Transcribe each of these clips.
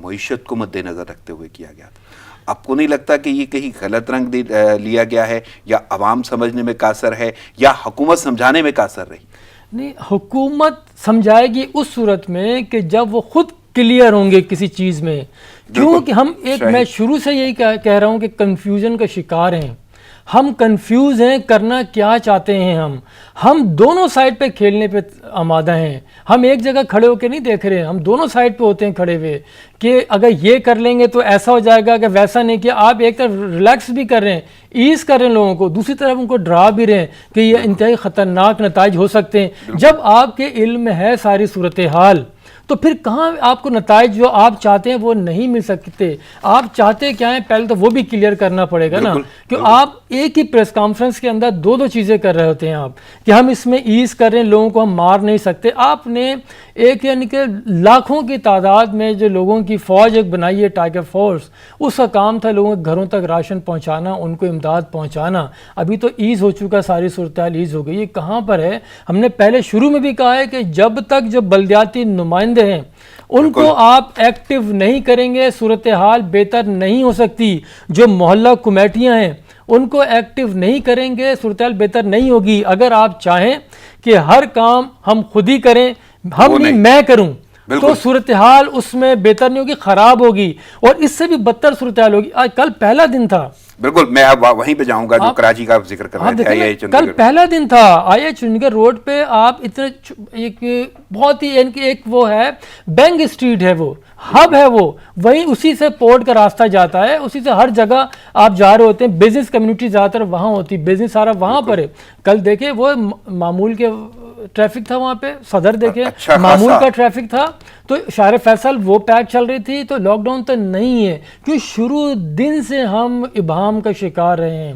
معیشت کو مد نظر رکھتے ہوئے کیا گیا تھا. آپ کو نہیں لگتا کہ یہ کہیں غلط رنگ لیا گیا ہے, یا عوام سمجھنے میں قاصر ہے, یا حکومت سمجھانے میں قاصر رہی؟ نہیں, حکومت سمجھائے گی اس صورت میں کہ جب وہ خود کلیئر ہوں گے کسی چیز میں. کیونکہ ہم میں شروع سے یہی کہہ رہا ہوں کہ کنفیوژن کا شکار ہیں ہم, کنفیوز ہیں کرنا کیا چاہتے ہیں ہم دونوں سائڈ پہ کھیلنے پہ آمادہ ہیں. ہم ایک جگہ کھڑے ہو کے نہیں دیکھ رہے, ہم دونوں سائڈ پہ ہوتے ہیں کھڑے ہوئے کہ اگر یہ کر لیں گے تو ایسا ہو جائے گا, کہ ویسا نہیں کیا. آپ ایک طرف ریلیکس بھی کر رہے ہیں, ایز کر رہے ہیں لوگوں کو, دوسری طرف ان کو ڈرا بھی رہے ہیں کہ یہ انتہائی خطرناک نتائج ہو سکتے ہیں. جب آپ کے علم میں ہے ساری صورتحال تو پھر کہاں آپ کو نتائج جو آپ چاہتے ہیں وہ نہیں مل سکتے. آپ چاہتے کیا ہیں پہلے تو وہ بھی کلیئر کرنا پڑے گا نا, کہ آپ ایک ہی پریس کانفرنس کے اندر دو چیزیں کر رہے ہوتے ہیں آپ, کہ ہم اس میں ایز کر رہے ہیں, لوگوں کو ہم مار نہیں سکتے. آپ نے ایک یعنی کہ لاکھوں کی تعداد میں جو لوگوں کی فوج ایک بنائی ہے ٹائیگر فورس, اس کا کام تھا لوگوں کے گھروں تک راشن پہنچانا, ان کو امداد پہنچانا. ابھی تو ایز ہو چکا, ساری صورتحال ایز ہو گئی. یہ کہاں پر ہے؟ ہم نے پہلے شروع میں بھی کہا ہے کہ جب تک جو بلدیاتی نمائندے ہیں ان کو آپ ایکٹیو نہیں کریں گے صورتحال بہتر نہیں ہو سکتی. جو محلہ کمیٹیاں ہیں ان کو ایکٹیو نہیں کریں گے صورتحال بہتر نہیں ہوگی. اگر آپ چاہیں کہ ہر کام ہم خود ہی کریں, ہم نہیں میں کروں, تو صورتحال اس میں بہتر نہیں ہوگی, خراب ہوگی, اور اس سے بھی بدتر صورتحال ہوگی. آج کل پہلا دن تھا, بالکل میں اب وہیں پہ جاؤں گا جو کراچی کا آپ ذکر کر رہے تھے. کل پہلا دن تھا آئی ایچ چنڈیگڑھ روڈ پہ. آپ اتنے ایک بہت ہی ایک وہ ہے بینک اسٹریٹ ہے, وہ ہب ہے, وہ وہیں اسی سے پورٹ کا راستہ جاتا ہے, اسی سے ہر جگہ آپ جا رہے ہوتے ہیں. بزنس کمیونٹی زیادہ تر وہاں ہوتی, بزنس سارا وہاں پر ہے. کل دیکھیں وہ معمول کے ٹریفک تھا وہاں پہ, صدر دیکھیں معمول کا ٹریفک تھا, تو شہر فیصل وہ پیک چل رہی تھی. تو لاک ڈاؤن تو نہیں ہے, کیوں شروع دن سے ہم ابہام کا شکار رہے ہیں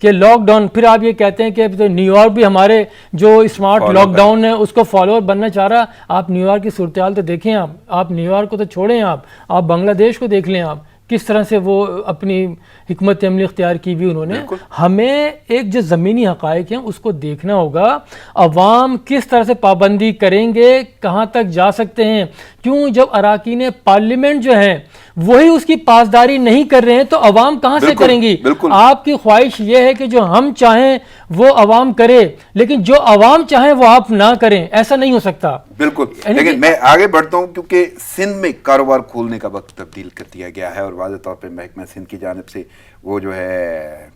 کہ لاک ڈاؤن. پھر آپ یہ کہتے ہیں کہ نیو یارک بھی ہمارے جو اسمارٹ لاک ڈاؤن ہے اس کو فالوور بننا چاہ رہا. آپ نیو یارک کی صورتحال تو دیکھیں, آپ نیو یارک کو تو چھوڑیں, آپ بنگلہ دیش کو دیکھ لیں, آپ کس طرح سے وہ اپنی حکمت عملی اختیار کی بھی انہوں نے. ہمیں ایک جو زمینی حقائق ہیں اس کو دیکھنا ہوگا. عوام کس طرح سے پابندی کریں گے, کہاں تک جا سکتے ہیں. کیوں جب اراکین پارلیمنٹ جو ہیں وہی اس کی پاسداری نہیں کر رہے ہیں تو عوام کہاں سے کریں گی؟ آپ کی خواہش یہ ہے کہ جو ہم چاہیں وہ عوام کرے, لیکن جو عوام چاہیں وہ آپ نہ کریں, ایسا نہیں ہو سکتا. بالکل. لیکن میں آگے بڑھتا ہوں کیونکہ سندھ میں کاروبار کھولنے کا وقت تبدیل کر دیا گیا ہے, اور واضح طور پہ محکمہ سندھ کی جانب سے وہ جو ہے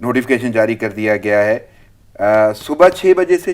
نوٹیفیکیشن جاری کر دیا گیا ہے. صبح 6 بجے سے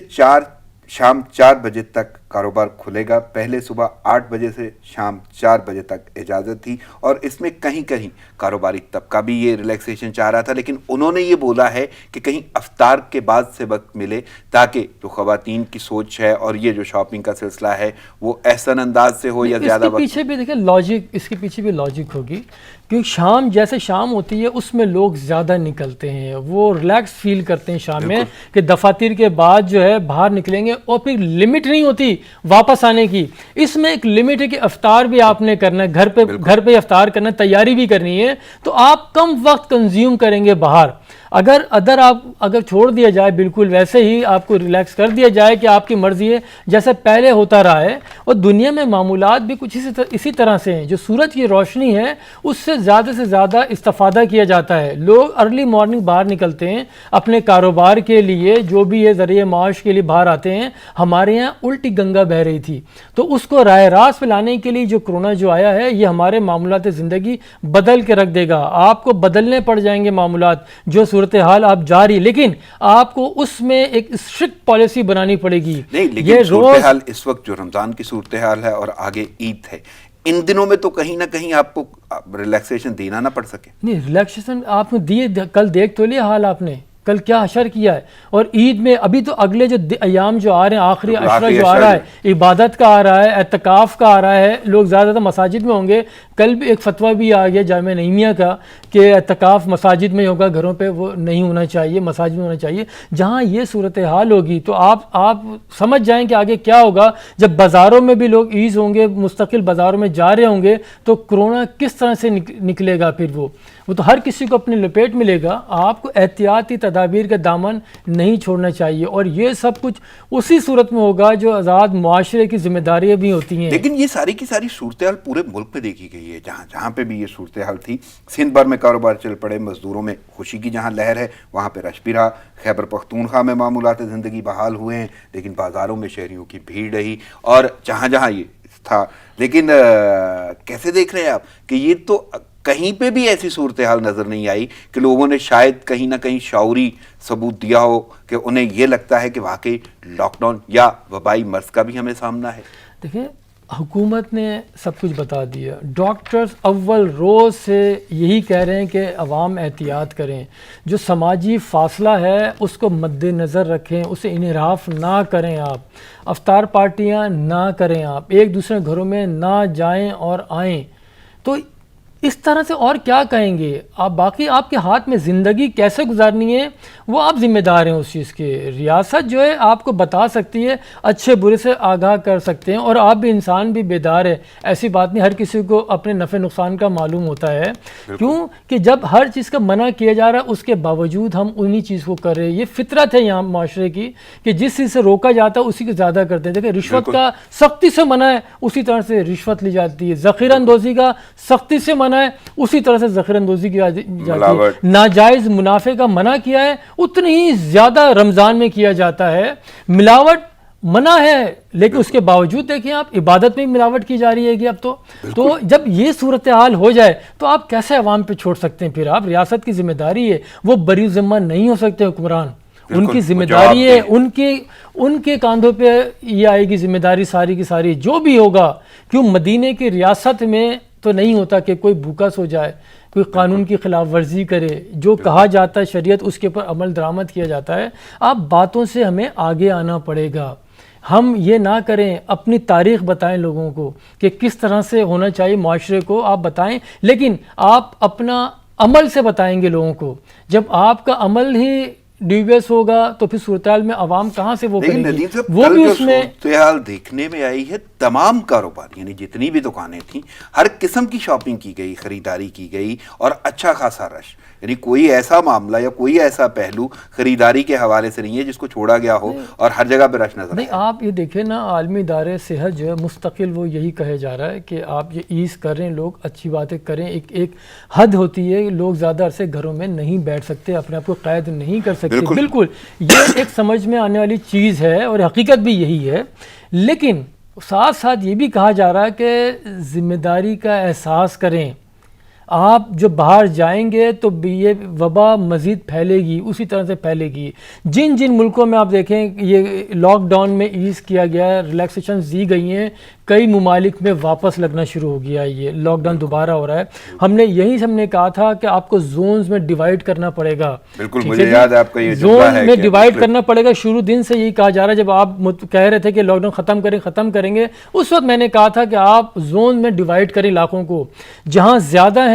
شام 4 بجے تک کاروبار کھلے گا. پہلے صبح 8 بجے سے شام 4 بجے تک اجازت تھی, اور اس میں کہیں کہیں کاروباری طبقہ بھی یہ ریلیکسیشن چاہ رہا تھا. لیکن انہوں نے یہ بولا ہے کہ کہیں افطار کے بعد سے وقت ملے تاکہ جو خواتین کی سوچ ہے اور یہ جو شاپنگ کا سلسلہ ہے وہ احسن انداز سے ہو, یا زیادہ وقت. پیچھے بھی دیکھیں لاجک, اس کے پیچھے بھی لاجک ہوگی, کیونکہ شام جیسے شام ہوتی ہے اس میں لوگ زیادہ نکلتے ہیں, وہ ریلیکس فیل کرتے ہیں شام میں کہ دفاتر کے بعد جو ہے باہر نکلیں گے, اور پھر لمٹ نہیں ہوتی واپس آنے کی. اس میں ایک لمٹ ہے کہ افطار بھی آپ نے کرنا ہے, گھر پہ افطار کرنا ہے, تیاری بھی کرنی ہے, تو آپ کم وقت کنزیوم کریں گے باہر. اگر چھوڑ دیا جائے بالکل ویسے ہی آپ کو ریلیکس کر دیا جائے کہ آپ کی مرضی ہے جیسے پہلے ہوتا رہا ہے. اور دنیا میں معمولات بھی کچھ اسی طرح سے ہیں. جو سورج کی روشنی ہے اس سے زیادہ استفادہ کیا جاتا ہے. لوگ ارلی مارننگ باہر نکلتے ہیں اپنے کاروبار کے لیے, جو بھی یہ ذریعہ معاش کے لیے باہر آتے ہیں. ہمارے یہاں الٹی گنگا بہہ رہی تھی, تو اس کو راہ راست پہ لانے کے لیے جو کرونا جو آیا ہے یہ ہمارے معاملات زندگی بدل کے رکھ دے گا. آپ کو بدلنے پڑ جائیں گے معاملات, جو صورتحال آپ جاری, لیکن آپ کو اس میں ایک اسٹرکٹ پالیسی بنانی پڑے گی. نہیں, لیکن صورتحال اس وقت جو رمضان کی صورتحال ہے اور آگے عید ہے, ان دنوں میں تو کہیں نہ کہیں آپ کو ریلیکسیشن دینا نہ پڑ سکے. نہیں, ریلیکسیشن آپ نے دیے, کل دیکھ تو لیا حال آپ نے, کل کیا حشر کیا ہے. اور عید میں ابھی تو اگلے جو ایام جو آ رہے ہیں, آخری عشرہ جو آ رہا ہے, عبادت کا آ رہا ہے, اعتکاف کا آ رہا ہے, لوگ زیادہ مساجد میں ہوں گے, کل بھی ایک فتویٰ بھی آ گیا جامعہ نعیمیہ کا کہ اعتکاف مساجد میں ہوگا, گھروں پہ وہ نہیں ہونا چاہیے, مساجد میں ہونا چاہیے. جہاں یہ صورتحال ہوگی تو آپ سمجھ جائیں کہ آگے کیا ہوگا. جب بازاروں میں بھی لوگ ایز ہوں گے, مستقل بازاروں میں جا رہے ہوں گے, تو کرونا کس طرح سے نکلے گا پھر وہ تو ہر کسی کو اپنی لپیٹ ملے گا. آپ کو احتیاطی تدابیر کا دامن نہیں چھوڑنا چاہیے, اور یہ سب کچھ اسی صورت میں ہوگا جو آزاد معاشرے کی ذمہ داریاں بھی ہوتی ہیں. لیکن یہ ساری کی ساری صورتحال پورے ملک میں دیکھی گئی ہے, جہاں پہ بھی یہ صورتحال تھی. سندھ بھر میں کاروبار چل پڑے, مزدوروں میں خوشی کی جہاں لہر ہے وہاں پہ رش بھی رہا. خیبر پختونخوا میں معمولات زندگی بحال ہوئے ہیں, لیکن بازاروں میں شہریوں کی بھیڑ رہی, اور جہاں یہ تھا. لیکن کیسے دیکھ رہے ہیں آپ کہ یہ تو کہیں پہ بھی ایسی صورتحال نظر نہیں آئی کہ لوگوں نے شاید کہیں نہ کہیں شعوری ثبوت دیا ہو کہ انہیں یہ لگتا ہے کہ واقعی لاک ڈاؤن یا وبائی مرض کا بھی ہمیں سامنا ہے. دیکھیں, حکومت نے سب کچھ بتا دیا. ڈاکٹرز اول روز سے یہی کہہ رہے ہیں کہ عوام احتیاط کریں, جو سماجی فاصلہ ہے اس کو مد نظر رکھیں, اسے انحراف نہ کریں, آپ افطار پارٹیاں نہ کریں, آپ ایک دوسرے گھروں میں نہ جائیں اور آئیں. تو اس طرح سے اور کیا کہیں گے آپ؟ باقی آپ کے ہاتھ میں زندگی کیسے گزارنی ہے وہ آپ ذمہ دار ہیں اس چیز کے. ریاست جو ہے آپ کو بتا سکتی ہے, اچھے برے سے آگاہ کر سکتے ہیں, اور آپ بھی انسان بھی بیدار ہے, ایسی بات نہیں. ہر کسی کو اپنے نفع نقصان کا معلوم ہوتا ہے. کیوں کہ جب ہر چیز کا منع کیا جا رہا ہے اس کے باوجود ہم انہی چیز کو کر رہے ہیں. یہ فطرت ہے یہاں معاشرے کی کہ جس چیز سے روکا جاتا ہے اسی کو زیادہ کرتے ہیں. دیکھیں, رشوت کا سختی سے منع ہے, اسی طرح سے رشوت لی جاتی ہے. ذخیرہ اندوزی کا سختی سے منع ہے, اسی طرح سے ذخیرہ اندوزی کی جاتی ہے. ناجائز منافع کا منع کیا ہے, اتنی ہی زیادہ رمضان میں کیا جاتا ہے. ملاوٹ منع ہے, لیکن اس کے باوجود دیکھیں آپ عبادت میں ملاوٹ کی جا رہی ہے. اب تو جب یہ صورتحال ہو جائے تو آپ کیسے عوام پہ چھوڑ سکتے ہیں؟ پھر آپ, ریاست کی ذمہ داری ہے, وہ بری ذمہ نہیں ہو سکتے حکمران. ان کی ذمہ داری ہے, ان کے کاندھوں پہ یہ آئے گی ذمہ داری ساری کی ساری, جو بھی ہوگا. کیوں مدینے کی ریاست میں تو نہیں ہوتا کہ کوئی بھوکا سو جائے, کوئی قانون کی خلاف ورزی کرے. جو کہا جاتا ہے شریعت اس کے اوپر عمل درآمد کیا جاتا ہے. آپ باتوں سے ہمیں آگے آنا پڑے گا. ہم یہ نہ کریں, اپنی تاریخ بتائیں لوگوں کو کہ کس طرح سے ہونا چاہیے معاشرے کو, آپ بتائیں, لیکن آپ اپنا عمل سے بتائیں گے لوگوں کو. جب آپ کا عمل ہی ڈیویس ہوگا تو پھر صورتحال میں عوام کہاں سے وہ کریں گی؟ وہ بھی اس میں صورتحال دیکھنے میں آئی ہے. تمام کاروبار یعنی جتنی بھی دکانیں تھیں, ہر قسم کی شاپنگ کی گئی, خریداری کی گئی, اور اچھا خاصا رش. یعنی کوئی ایسا معاملہ یا کوئی ایسا پہلو خریداری کے حوالے سے نہیں ہے جس کو چھوڑا گیا ہو, اور ہر جگہ پہ رش نظر نہیں. آپ یہ دیکھیں نا, عالمی ادارے صحت جو ہے مستقل وہ یہی کہے جا رہا ہے کہ آپ یہ ایز کر رہے ہیں, لوگ اچھی باتیں کریں. ایک حد ہوتی ہے, لوگ زیادہ عرصے گھروں میں نہیں بیٹھ سکتے, اپنے آپ کو قید نہیں کر سکتے. بالکل یہ ایک سمجھ میں آنے والی چیز ہے, اور حقیقت بھی یہی ہے. لیکن ساتھ ساتھ یہ بھی کہا جا رہا ہے کہ ذمہ داری کا احساس کریں. آپ جو باہر جائیں گے تو یہ وبا مزید پھیلے گی, اسی طرح سے پھیلے گی. جن ملکوں میں آپ دیکھیں یہ لاک ڈاؤن میں ایز کیا گیا ہے, ریلیکسیشنز دی گئی ہیں, کئی ممالک میں واپس لگنا شروع ہو گیا ہے. یہ لاک ڈاؤن دوبارہ ہو رہا ہے. ہم نے کہا تھا کہ آپ کو زونز میں ڈیوائیڈ کرنا پڑے گا. بالکل, مجھے یاد ہے آپ کا یہ زون میں ڈیوائیڈ کرنا پڑے گا. شروع دن سے یہی کہا جا رہا ہے, جب آپ کہہ رہے تھے کہ لاک ڈاؤن ختم کریں گے, اس وقت میں نے کہا تھا کہ آپ زون میں ڈیوائیڈ کریں علاقوں کو. جہاں زیادہ ہیں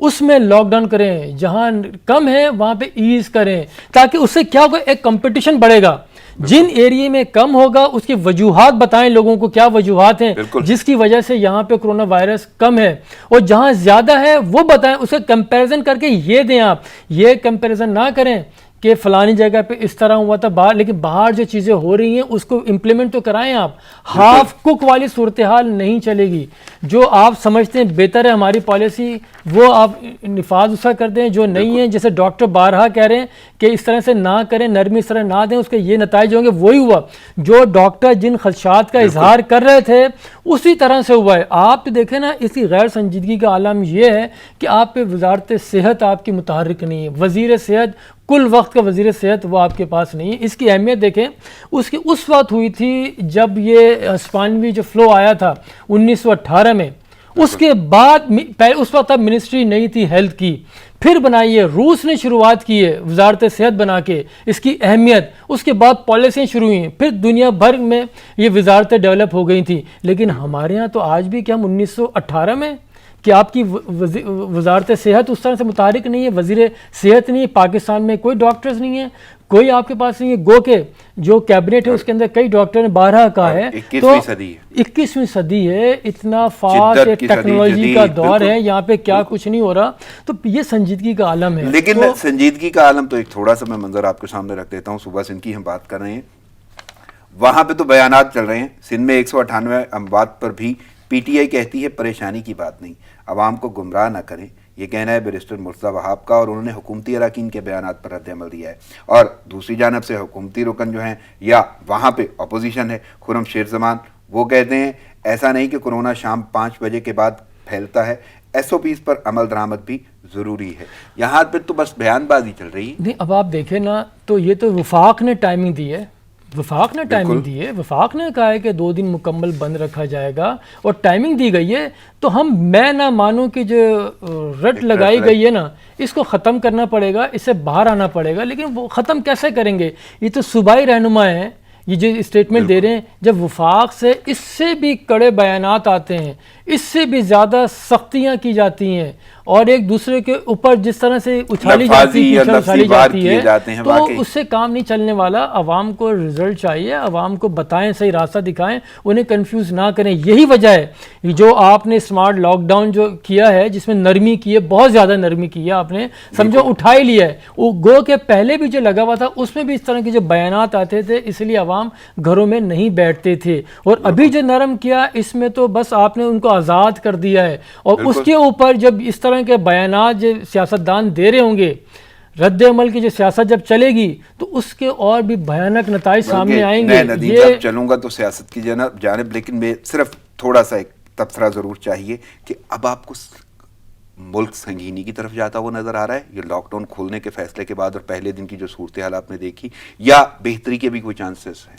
اس میں لاک ڈاؤن کریں, جہاں کم ہے وہاں پہ ایز کریں, تاکہ اس سے کیا ہوگا, ایک کمپٹیشن بڑھے گا. جن ایریے میں کم ہوگا اس کی وجوہات بتائیں لوگوں کو, کیا وجوہات ہیں جس کی وجہ سے یہاں پہ کرونا وائرس کم ہے, اور جہاں زیادہ ہے وہ بتائیں. اسے کمپیریزن کر کے یہ دیں. آپ یہ کمپیریزن نہ کریں کہ فلانی جگہ پہ اس طرح ہوا تھا باہر, لیکن باہر جو چیزیں ہو رہی ہیں اس کو امپلیمنٹ تو کرائیں. آپ ہاف کک والی صورتحال نہیں چلے گی. جو آپ سمجھتے ہیں بہتر ہے ہماری پالیسی, وہ آپ نفاذ اس کا کر دیں. جو نہیں ہے, جیسے ڈاکٹر بارہا کہہ رہے ہیں کہ اس طرح سے نہ کریں, نرمی اس طرح نہ دیں, اس کے یہ نتائج ہوں گے. وہی ہوا جو ڈاکٹر جن خدشات کا اظہار کر رہے تھے اسی طرح سے ہوا ہے. آپ دیکھیں نا, اس کی غیر سنجیدگی کا عالم یہ ہے کہ آپ پہ وزارت صحت آپ کی متحرک نہیں ہے. وزیر صحت, کل وقت کا وزیر صحت, وہ آپ کے پاس نہیں ہے. اس کی اہمیت دیکھیں, اس کی اس وقت ہوئی تھی جب یہ اسپانوی جو فلو آیا تھا 1918 میں. اس کے بعد اس وقت اب منسٹری نہیں تھی ہیلتھ کی, پھر بنائی ہے روس نے, شروعات کی ہے وزارت صحت بنا کے. اس کی اہمیت, اس کے بعد پالیسیاں شروع ہوئی ہیں, پھر دنیا بھر میں یہ وزارتیں ڈیولپ ہو گئی تھیں. لیکن ہمارے ہاں تو آج بھی کہ ہم 1918 میں کہ آپ کی وزارت صحت اس طرح سے متحرک نہیں ہے, وزیر صحت نہیں ہے, پاکستان میں کوئی ڈاکٹرز نہیں ہیں, کوئی آپ کے پاس نہیں ہے, گو کہ جو کیبنٹ ہے اس کے اندر کئی ڈاکٹر ہیں, 12 کا ہے, تو 21ویں صدی ہے, اتنا فاسٹ ٹیکنالوجی کا دور ہے, یہاں پہ کیا کچھ نہیں ہو رہا, تو یہ سنجیدگی کا عالم ہے. لیکن سنجیدگی کا عالم تو ایک تھوڑا سا میں منظر آپ کے سامنے رکھ دیتا ہوں. صوبہ سندھ کی ہم بات کر رہے ہیں, وہاں پہ تو بیانات چل رہے ہیں, سندھ میں 198 اموات پر بھی پی ٹی آئی کہتی ہے پریشانی کی بات نہیں, عوام کو گمراہ نہ کریں, یہ کہنا ہے بیرسٹر مرتضیٰ وہاب کا, اور انہوں نے حکومتی اراکین کے بیانات پر رد عمل دیا ہے. اور دوسری جانب سے حکومتی رکن جو ہیں یا وہاں پہ اپوزیشن ہے, خرم شیر زمان, وہ کہتے ہیں ایسا نہیں کہ کورونا شام 5 بجے کے بعد پھیلتا ہے, ایس او پیز پر عمل درآمد بھی ضروری ہے. یہاں پہ تو بس بیان بازی چل رہی ہے. نہیں, اب آپ دیکھیں نا, تو یہ تو وفاق نے ٹائمنگ دی ہے, وفاق نے ٹائمنگ دی ہے, وفاق نے کہا ہے کہ 2 دن مکمل بند رکھا جائے گا اور ٹائمنگ دی گئی ہے, تو میں نہ مانوں کہ جو رٹ لگائی گئی ہے نا, اس کو ختم کرنا پڑے گا, اس سے باہر آنا پڑے گا. لیکن وہ ختم کیسے کریں گے؟ یہ تو صوبائی رہنما ہیں, یہ جو اسٹیٹمنٹ دے رہے ہیں, جب وفاق سے اس سے بھی کڑے بیانات آتے ہیں, اس سے بھی زیادہ سختیاں کی جاتی ہیں, اور ایک دوسرے کے اوپر جس طرح سے اچھالی جاتی ہے, تو اس سے کام نہیں چلنے والا. عوام کو رزلٹ چاہیے, عوام کو بتائیں, صحیح راستہ دکھائیں, انہیں کنفیوز نہ کریں. یہی وجہ ہے جو آپ نے اسمارٹ لاک ڈاؤن جو کیا ہے, جس میں نرمی کی ہے, بہت زیادہ نرمی کی ہے آپ نے, سمجھو اٹھا ہی لیا ہے. وہ گو کہ پہلے بھی جو لگا ہوا تھا اس میں بھی اس طرح کے جو بیانات آتے تھے, اس لیے عوام گھروں میں نہیں بیٹھتے تھے. اور ابھی جو نرم کیا اس میں تو بس آپ نے ان کو آزاد کر دیا ہے, اور اس کے اوپر جب اس طرح کے بیانات جو سیاستدان دے رہے ہوں گے, رد عمل کی جو سیاست جب چلے گی تو اس کے اور بھی بھیانک نتائج سامنے آئیں گے. یہ چلوں گا تو سیاست کی جانب, لیکن میں صرف تھوڑا سا ایک تبصرہ ضرور چاہیے کہ اب آپ کو ملک سنگینی کی طرف جاتا ہوا نظر آ رہا ہے یہ لاک ڈاؤن کھولنے کے فیصلے کے بعد, اور پہلے دن کی جو صورتحال آپ نے دیکھی, یا بہتری کے بھی کوئی چانسز ہیں؟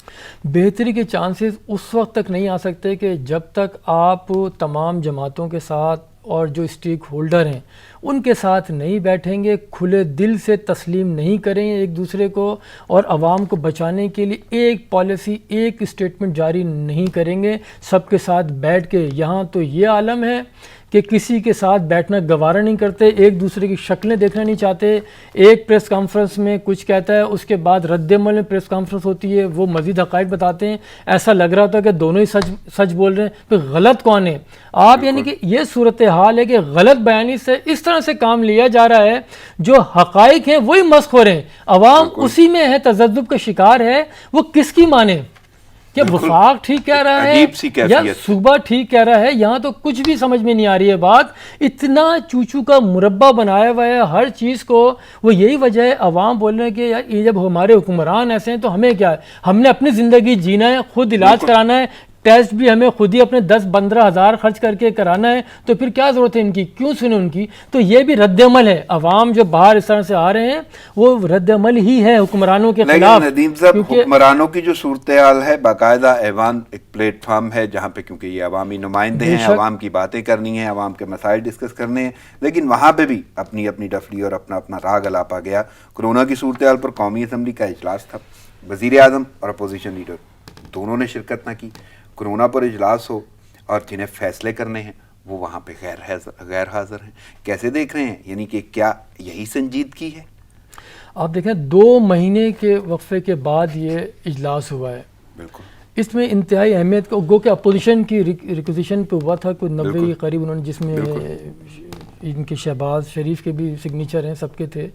بہتری کے چانسز اس وقت تک نہیں آ سکتے کہ جب تک آپ تمام جماعتوں کے ساتھ اور جو اسٹیک ہولڈر ہیں ان کے ساتھ نہیں بیٹھیں گے, کھلے دل سے تسلیم نہیں کریں گے ایک دوسرے کو, اور عوام کو بچانے کے لیے ایک پالیسی, ایک اسٹیٹمنٹ جاری نہیں کریں گے سب کے ساتھ بیٹھ کے. یہاں تو یہ عالم ہے کہ کسی کے ساتھ بیٹھنا گوارا نہیں کرتے, ایک دوسرے کی شکلیں دیکھنا نہیں چاہتے. ایک پریس کانفرنس میں کچھ کہتا ہے, اس کے بعد رد عمل میں پریس کانفرنس ہوتی ہے, وہ مزید حقائق بتاتے ہیں, ایسا لگ رہا ہوتا ہے کہ دونوں ہی سچ بول رہے ہیں. پھر غلط کون ہے آپ؟ یعنی کہ یہ صورتحال ہے کہ غلط بیانی سے اس طرح سے کام لیا جا رہا ہے, جو حقائق ہیں وہی مسخ ہو رہے ہیں, عوام اسی میں ہے, تذبذب کا شکار ہے. وہ کس کی مانے کہ وفاق ٹھیک کہہ رہا ہے یا صوبہ ٹھیک کہہ رہا ہے؟ یہاں تو کچھ بھی سمجھ میں نہیں آ رہی ہے بات. اتنا چوچو کا مربع بنایا ہوا ہے ہر چیز کو. وہ یہی وجہ ہے عوام بول رہے ہیں کہ یار یہ جب ہمارے حکمران ایسے ہیں تو ہمیں کیا ہے, ہم نے اپنی زندگی جینا ہے, خود علاج کرانا ہے, ٹیسٹ بھی ہمیں خود ہی اپنے 10-15 ہزار خرچ کر کے کرانا ہے, تو پھر کیا ضرورت ہے ان کی, کیوں سنیں ان کی؟ تو یہ بھی رد عمل ہے. عوام جو باہر اس طرح سے آ رہے ہیں وہ رد عمل ہی ہے حکمرانوں کے خلاف. ندیم صاحب, حکمرانوں کی جو صورتحال ہے, باقاعدہ ایوان ایک پلیٹ فارم ہے جہاں پہ, کیونکہ یہ عوامی نمائندے ہیں, عوام کی باتیں کرنی ہیں, عوام کے مسائل ڈسکس کرنے ہیں, لیکن وہاں پہ بھی اپنی اپنی ڈفلی اور اپنا اپنا راگ الاپا گیا. کورونا کی صورتحال پر قومی اسمبلی کا اجلاس تھا, وزیر اعظم اور اپوزیشن لیڈر دونوں نے شرکت نہ کی. کورونا پر اجلاس ہو اور جنہیں فیصلے کرنے ہیں وہ وہاں پہ غیر حاضر ہیں. کیسے دیکھ رہے ہیں, یعنی کہ کیا یہی سنجیدگی ہے؟ آپ دیکھیں 2 مہینے کے وقفے کے بعد یہ اجلاس ہوا ہے. بالکل, اس میں انتہائی اہمیت کو گو کہ اپوزیشن کی ریکوزیشن پہ ہوا تھا, کوئی 90 کے قریب انہوں نے, جس میں ان کے شہباز شریف کے بھی سگنیچر ہیں, سب کے تھے.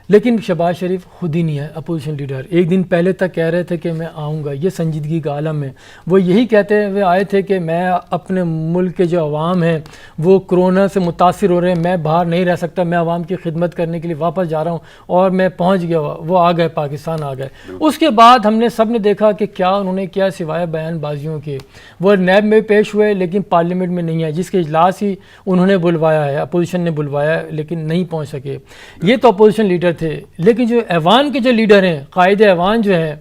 لیکن شہباز شریف خود ہی نہیں ہے اپوزیشن لیڈر. ایک دن پہلے تک کہہ رہے تھے کہ میں آؤں گا. یہ سنجیدگی کا عالم ہے. وہ یہی کہتے ہوئے آئے تھے کہ میں اپنے ملک کے جو عوام ہیں وہ کرونا سے متاثر ہو رہے ہیں, میں باہر نہیں رہ سکتا, میں عوام کی خدمت کرنے کے لیے واپس جا رہا ہوں, اور میں پہنچ گیا. وہ آ گئے, پاکستان آ گئے. اس کے بعد ہم نے سب نے دیکھا کہ کیا انہوں نے کیا سوائے بیان بازیوں کے. وہ نیب میں پیش ہوئے لیکن پارلیمنٹ میں نہیں آئے, جس کے اجلاس ہی انہوں نے بلوایا ہے, اپوزیشن نے بلوایا ہے, لیکن نہیں پہنچ سکے. یہ تو اپوزیشن لیڈر تھے. لیکن جو ایوان کے جو لیڈر ہیں, قائد ایوان جو ہیں,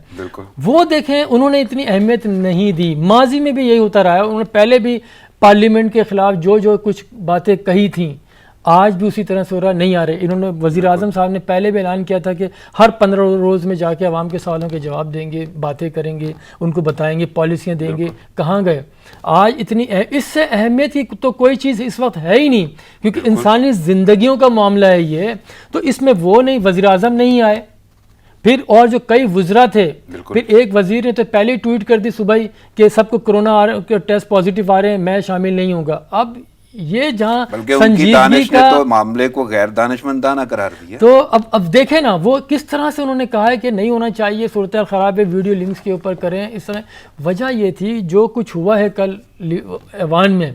وہ دیکھیں انہوں نے اتنی اہمیت نہیں دی. ماضی میں بھی یہی ہوتا رہا ہے, انہوں نے پہلے بھی پارلیمنٹ کے خلاف جو کچھ باتیں کہی تھیں, آج بھی اسی طرح سے ہو رہا نہیں آ رہے. انہوں نے وزیر اعظم صاحب نے پہلے بھی اعلان کیا تھا کہ ہر 15 روز میں جا کے عوام کے سوالوں کے جواب دیں گے, باتیں کریں گے, ان کو بتائیں گے, پالیسیاں دیں گے. کہاں گئے؟ آج اتنی اس سے اہمیت کی تو کوئی چیز اس وقت ہے ہی نہیں, کیونکہ انسانی زندگیوں کا معاملہ ہے یہ. تو اس میں وہ نہیں, وزیر اعظم نہیں آئے. پھر اور جو کئی وزراء تھے, پھر ایک وزیر نے تو پہلے ہی ٹویٹ کر دی صبح ہی کہ سب کو کرونا ٹیسٹ پازیٹیو آ رہے ہیں, میں شامل نہیں ہوں گا. اب یہ جہاں سنجیدگی کا تو معاملے کو غیر دانشمندانہ قرار دیا. تو اب دیکھیں نا وہ کس طرح سے انہوں نے کہا ہے کہ نہیں ہونا چاہیے, صورتحال خراب ہے, ویڈیو لنکس کے اوپر کریں اس طرح. وجہ یہ تھی جو کچھ ہوا ہے کل ایوان میں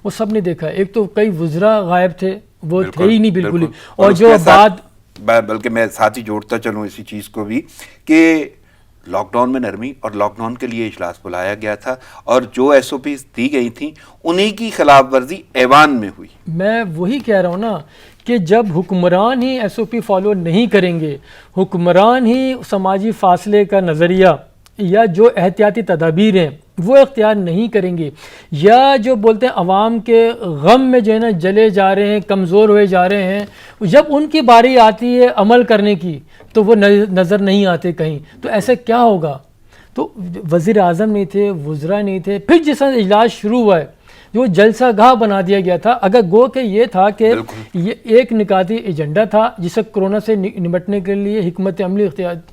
وہ سب نے دیکھا. ایک تو کئی وزراء غائب تھے, وہ تھے ہی نہیں بالکل ہی. اور جو بعد بلکہ میں ساتھ ہی جوڑتا چلوں اسی چیز کو بھی کہ لاک ڈاؤن میں نرمی اور لاک ڈاؤن کے لیے اجلاس بلایا گیا تھا اور جو ایس او پیز دی گئی تھیں انہی کی خلاف ورزی ایوان میں ہوئی. میں وہی کہہ رہا ہوں نا کہ جب حکمران ہی ایس او پی فالو نہیں کریں گے, حکمران ہی سماجی فاصلے کا نظریہ یا جو احتیاطی تدابیر ہیں وہ اختیار نہیں کریں گے, یا جو بولتے ہیں عوام کے غم میں جو ہے نا جلے جا رہے ہیں, کمزور ہوئے جا رہے ہیں, جب ان کی باری آتی ہے عمل کرنے کی تو وہ نظر نہیں آتے کہیں. تو ایسے کیا ہوگا؟ تو وزیر اعظم نہیں تھے, وزراء نہیں تھے. پھر جس طرح اجلاس شروع ہوا ہے جو جلسہ گاہ بنا دیا گیا تھا, اگر گو کہ یہ تھا کہ یہ ایک نکاتی ایجنڈا تھا جسے کرونا سے نمٹنے کے لیے حکمت عملی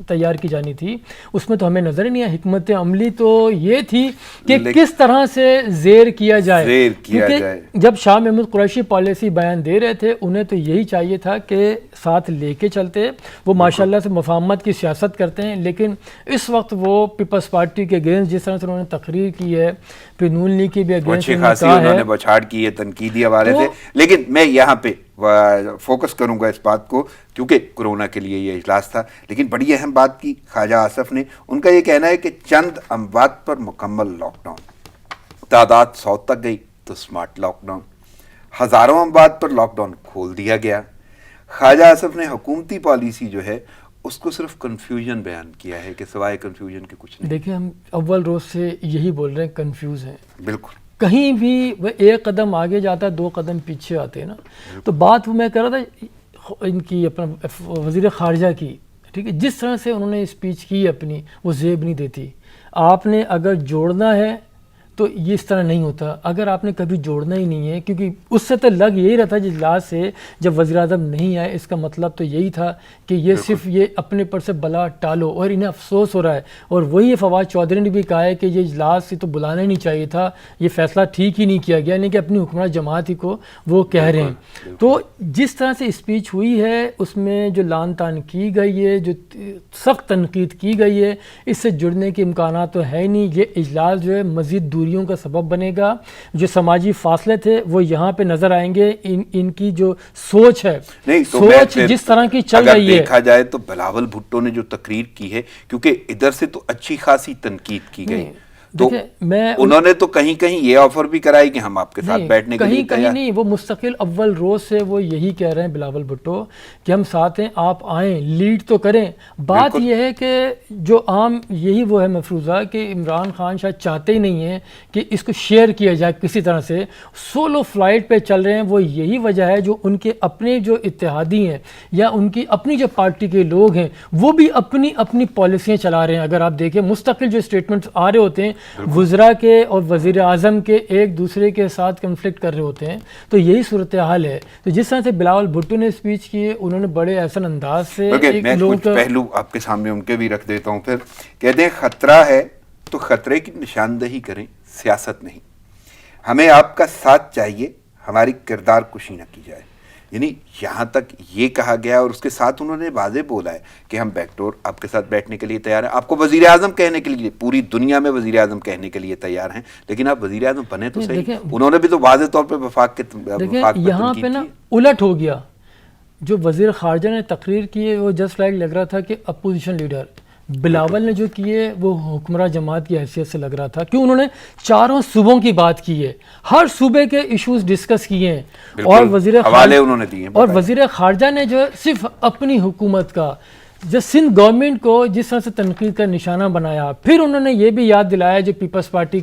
تیار کی جانی تھی, اس میں تو ہمیں نظر نہیں آیا. حکمت عملی تو یہ تھی کہ کس طرح سے زیر کیا جائے, کیونکہ جب شاہ محمود قریشی پالیسی بیان دے رہے تھے انہیں تو یہی چاہیے تھا کہ ساتھ لے کے چلتے. وہ ماشاءاللہ سے مفاہمت کی سیاست کرتے ہیں, لیکن اس وقت وہ پیپلز پارٹی کے اگینسٹ جس طرح سے انہوں نے تقریر کی ہے, پھر نون لیگ کی بھی اگینسٹ انہوں نے بچھاڑ کی ہے تنقیدی حوالے سے. لیکن میں یہاں پہ فوکس کروں گا اس بات کو کیونکہ کورونا کے لیے یہ اجلاس تھا. لیکن بڑی اہم بات کی خواجہ آصف نے, ان کا یہ کہنا ہے کہ چند اموات پر مکمل لاک ڈاؤن, تعداد 100 تک گئی تو اسمارٹ لاک ڈاؤن, ہزاروں اموات پر لاک ڈاؤن کھول دیا گیا. خواجہ آصف نے حکومتی پالیسی جو ہے اس کو صرف کنفیوژن بیان کیا ہے کہ سوائے کنفیوژن کے کچھ نہیں. دیکھیں ہم اول روز سے یہی بول رہے ہیں, کنفیوز ہیں. بالکل کہیں بھی وہ ایک قدم آگے جاتا ہے 2 قدم پیچھے آتے ہیں نا. تو بات میں کہہ رہا تھا ان کی اپنا وزیر خارجہ کی, ٹھیک ہے, جس طرح سے انہوں نے اسپیچ کی اپنی وہ زیب نہیں دیتی. آپ نے اگر جوڑنا ہے تو یہ اس طرح نہیں ہوتا. اگر آپ نے کبھی جوڑنا ہی نہیں ہے, کیونکہ اس سے تو لگ یہی رہا تھا اجلاس سے جب وزیر اعظم نہیں آئے, اس کا مطلب تو یہی تھا کہ یہ صرف یہ اپنے پر سے بلا ٹالو, اور انہیں افسوس ہو رہا ہے. اور وہی فواد چودھری نے بھی کہا ہے کہ یہ اجلاس سے تو بلانا ہی نہیں چاہیے تھا, یہ فیصلہ ٹھیک ہی نہیں کیا گیا, یعنی کہ اپنی حکمراں جماعت ہی کو وہ کہہ رہے ہیں. تو جس طرح سے اسپیچ ہوئی ہے اس میں جو لان تان کی گئی ہے, جو سخت تنقید کی گئی ہے, اس سے جڑنے کے امکانات تو ہے نہیں. یہ اجلاس جو ہے مزید دوریوں کا سبب بنے گا. جو سماجی فاصلے تھے وہ یہاں پہ نظر آئیں گے. ان کی جو سوچ ہے, سوچ جس طرح کی چل رہی ہے, دیکھا جائے تو بلاول بھٹو نے جو تقریر کی ہے, کیونکہ ادھر سے تو اچھی خاصی تنقید کی گئی, تو انہوں نے تو کہیں کہیں یہ آفر بھی کرائی کہ ہم آپ کے ساتھ بیٹھنے کے لیے کہیں نہیں. وہ مستقل اول روز سے وہ یہی کہہ رہے ہیں بلاول بھٹو کہ ہم ساتھ ہیں, آپ آئیں, لیڈ تو کریں. بات یہ ہے کہ جو عام یہی وہ ہے مفروضہ کہ عمران خان شاید چاہتے ہی نہیں ہیں کہ اس کو شیئر کیا جائے کسی طرح سے. سولو فلائٹ پہ چل رہے ہیں. وہ یہی وجہ ہے جو ان کے اپنے جو اتحادی ہیں یا ان کی اپنی جو پارٹی کے لوگ ہیں وہ بھی اپنی اپنی پالیسیاں چلا رہے ہیں. اگر آپ دیکھیں مستقل جو اسٹیٹمنٹس آ رہے ہوتے ہیں وزراء کے اور وزیر اعظم کے ایک دوسرے کے ساتھ کنفلکٹ کر رہے ہوتے ہیں. تو یہی صورتحال ہے. تو جس طرح سے بلاول بھٹو نے اسپیچ کی, انہوں نے بڑے احسن انداز سے میں کچھ پہلو آپ کے سامنے ان کے بھی رکھ دیتا ہوں. پھر کہتے ہیں خطرہ ہے تو خطرے کی نشاندہی کریں, سیاست نہیں. ہمیں آپ کا ساتھ چاہیے, ہماری کردار کشی نہ کی جائے. یعنی یہاں تک یہ کہا گیا, اور اس کے ساتھ انہوں نے واضح بولا ہے کہ ہم بیک ڈور آپ کے ساتھ بیٹھنے کے لیے تیار ہیں. آپ کو وزیر اعظم کہنے کے لیے, پوری دنیا میں وزیر اعظم کہنے کے لیے تیار ہیں, لیکن آپ وزیر اعظم بنے تو صحیح. انہوں نے بھی تو واضح طور پہ وفاق یہاں پہ نا الٹ ہو گیا. جو وزیر خارجہ نے تقریر کی ہے وہ جسٹ لائک لگ رہا تھا کہ اپوزیشن لیڈر. بلاول نے جو کیے وہ حکمراں جماعت کی حیثیت سے لگ رہا تھا, کیوں انہوں نے 4 صوبوں کی بات کی ہے, ہر صوبے کے ایشوز ڈسکس کیے ہیں, اور وزیر خارجہ نے جو صرف اپنی حکومت کا جو سندھ گورنمنٹ کو جس طرح سے تنقید کا نشانہ بنایا، پھر انہوں نے یہ بھی یاد دلایا جو پیپلز پارٹی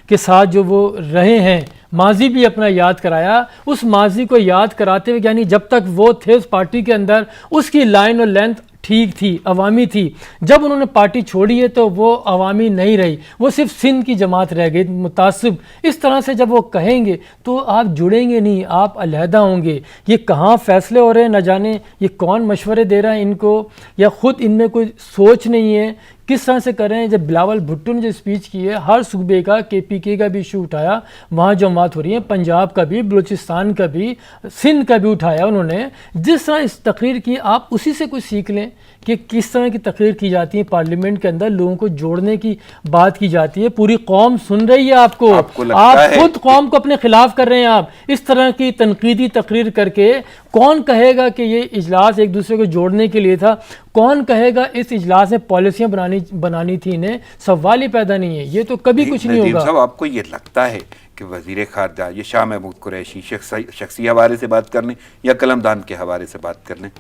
کے ساتھ جو وہ رہے ہیں، ماضی بھی اپنا یاد کرایا، اس ماضی کو یاد کراتے ہوئے یعنی جب تک وہ تھے اس پارٹی کے اندر اس کی لائن اور لینتھ ٹھیک تھی، عوامی تھی، جب انہوں نے پارٹی چھوڑی ہے تو وہ عوامی نہیں رہی، وہ صرف سندھ کی جماعت رہ گئی متعصب. اس طرح سے جب وہ کہیں گے تو آپ جڑیں گے نہیں، آپ علیحدہ ہوں گے. یہ کہاں فیصلے ہو رہے ہیں نہ جانے، یہ کون مشورے دے رہا ہے ان کو، یا خود ان میں کوئی سوچ نہیں ہے کس طرح سے کریں. جب بلاول بھٹو نے جو اسپیچ کی ہے، ہر صوبے کا KPK کا بھی ایشو اٹھایا، وہاں جو بات ہو رہی ہے، پنجاب کا بھی، بلوچستان کا بھی، سندھ کا بھی اٹھایا انہوں نے. جس طرح اس تقریر کی آپ اسی سے کچھ سیکھ لیں کہ کس طرح کی تقریر کی جاتی ہے پارلیمنٹ کے اندر، لوگوں کو جوڑنے کی بات کی جاتی ہے. پوری قوم سن رہی ہے آپ کو خود قوم کو اپنے خلاف کر رہے ہیں آپ اس طرح کی تنقیدی تقریر کر کے. کون کہے گا کہ یہ اجلاس ایک دوسرے کو جوڑنے کے لیے تھا؟ کون کہے گا اس اجلاس میں پالیسیاں بنانی تھی؟ انہیں سوال ہی پیدا نہیں ہے. یہ تو کبھی کچھ نہیں ہوگا. صاحب آپ کو یہ لگتا ہے کہ وزیر خارجہ یہ شاہ محمود قریشی شخصی حوالے سے بات کر لیں یا قلمدان کے حوالے سے بات کر لیں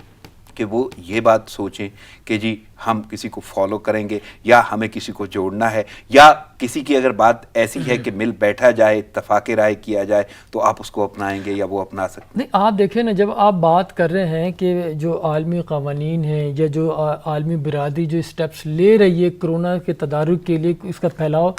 کہ وہ یہ بات سوچیں کہ جی ہم کسی کو فالو کریں گے یا ہمیں کسی کو جوڑنا ہے، یا کسی کی اگر بات ایسی ہے کہ مل بیٹھا جائے، اتفاق رائے کیا جائے تو آپ اس کو اپنائیں گے یا وہ اپنا سکتے ہیں؟ نہیں، آپ دیکھیں نا، جب آپ بات کر رہے ہیں کہ جو عالمی قوانین ہیں یا جو عالمی برادری جو اسٹیپس لے رہی ہے کرونا کے تدارک کے لیے، اس کا پھیلاؤ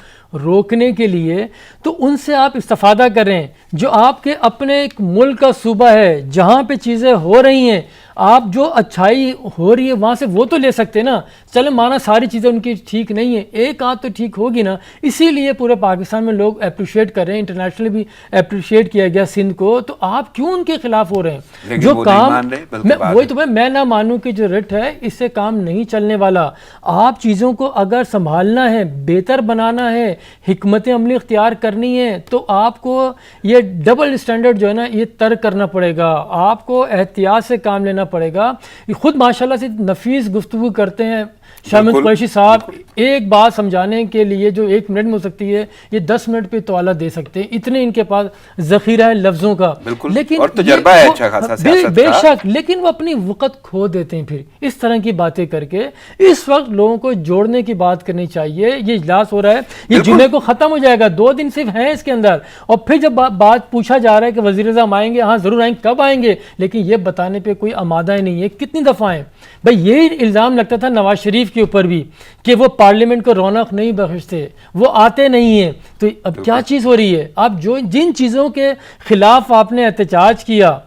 روکنے کے لیے، تو ان سے آپ استفادہ کریں. جو آپ کے اپنے ایک ملک کا صوبہ ہے جہاں پہ چیزیں ہو رہی ہیں، آپ جو اچھائی ہو رہی ہے وہاں سے وہ تو لے سکتے نا. چلے مانا ساری چیزیں ان کی ٹھیک نہیں ہیں، ایک آدھ تو ٹھیک ہوگی نا. اسی لیے پورے پاکستان میں لوگ اپریشیٹ کر رہے ہیں، انٹرنیشنلی بھی اپریشیٹ کیا گیا سندھ کو. تو آپ کیوں ان کے خلاف ہو رہے ہیں؟ جو کام وہی تو میں نہ مانوں کہ جو رٹ ہے اس سے کام نہیں چلنے والا. آپ چیزوں کو اگر سنبھالنا ہے، بہتر بنانا ہے، حکمت عملی اختیار کرنی ہے، تو آپ کو یہ ڈبل اسٹینڈرڈ جو ہے نا یہ ترک کرنا پڑے گا. آپ کو احتیاط سے کام لینا پڑے گا. خود ماشاءاللہ سے نفیس گفتگو کرتے ہیں شاہ محمود قریشی صاحب. ایک بات سمجھانے کے لیے جو 1 منٹ میں ہو سکتی ہے، یہ 10 منٹ پہ توالہ دے سکتے ہیں، اتنے ان کے پاس ذخیرہ ہے لفظوں کا. لیکن اور تجربہ ہے اچھا خاصا سیاست کا، بے شک، لیکن وہ اپنی وقت کھو دیتے ہیں پھر اس طرح کی باتیں کر کے. اس وقت لوگوں کو جوڑنے کی بات کرنی چاہیے. یہ اجلاس ہو رہا ہے، یہ جمعے کو ختم ہو جائے گا، 2 دن صرف ہیں اس کے اندر. اور پھر جب بات پوچھا جا رہا ہے کہ وزیر اعظم آئیں گے، ہاں ضرور آئیں گے، کب آئیں گے؟ لیکن یہ بتانے پہ کوئی آمادہ ہی نہیں ہے. کتنی دفعہ ہیں بھائی یہی الزام لگتا تھا نواز شریف کے اوپر بھی کہ وہ پارلیمنٹ کو رونق نہیں بخشتے، وہ آتے نہیں ہیں. تو اب کیا چیز ہو رہی ہے؟ آپ جن چیزوں کے خلاف آپ نے احتجاج کیا،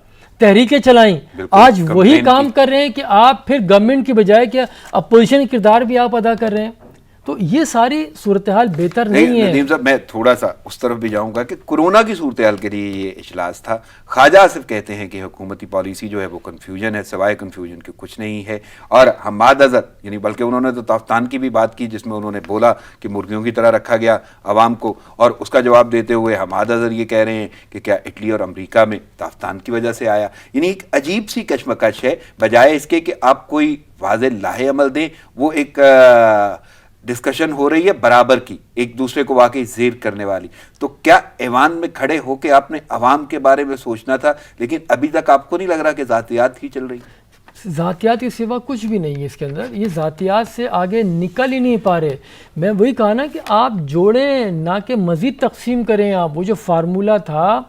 تحریکیں چلائیں، آج وہی کام کر رہے ہیں کہ آپ پھر گورنمنٹ کی بجائے کہ اپوزیشن کردار بھی آپ ادا کر رہے ہیں. تو یہ ساری صورتحال بہتر نہیں ہے. ندیم صاحب میں تھوڑا سا اس طرف بھی جاؤں گا کہ کورونا کی صورتحال کے لیے یہ اجلاس تھا. خواجہ آصف کہتے ہیں کہ حکومتی پالیسی جو ہے وہ کنفیوژن ہے، سوائے کنفیوژن کے کچھ نہیں ہے. اور حماد اظہر یعنی بلکہ انہوں نے تو تافتان کی بھی بات کی جس میں انہوں نے بولا کہ مرغیوں کی طرح رکھا گیا عوام کو، اور اس کا جواب دیتے ہوئے حماد اظہر یہ کہہ رہے ہیں کہ کیا اٹلی اور امریکہ میں تافتان کی وجہ سے آیا. یعنی ایک عجیب سی کشمکش ہے، بجائے اس کے کہ آپ کوئی واضح لاہے عمل دیں. وہ ایک ڈسکشن ہو رہی ہے برابر کی، ایک دوسرے کو واقعی زیر کرنے والی. تو کیا ایوان میں کھڑے ہو کے آپ نے عوام کے بارے میں سوچنا تھا، لیکن ابھی تک آپ کو نہیں لگ رہا کہ ذاتیات ہی چل رہی؟ ذاتیات کے سوا کچھ بھی نہیں ہے اس کے اندر. یہ ذاتیات سے آگے نکل ہی نہیں پا رہے. میں وہی کہا نا کہ آپ جوڑیں نہ کہ مزید تقسیم کریں. آپ وہ جو فارمولہ تھا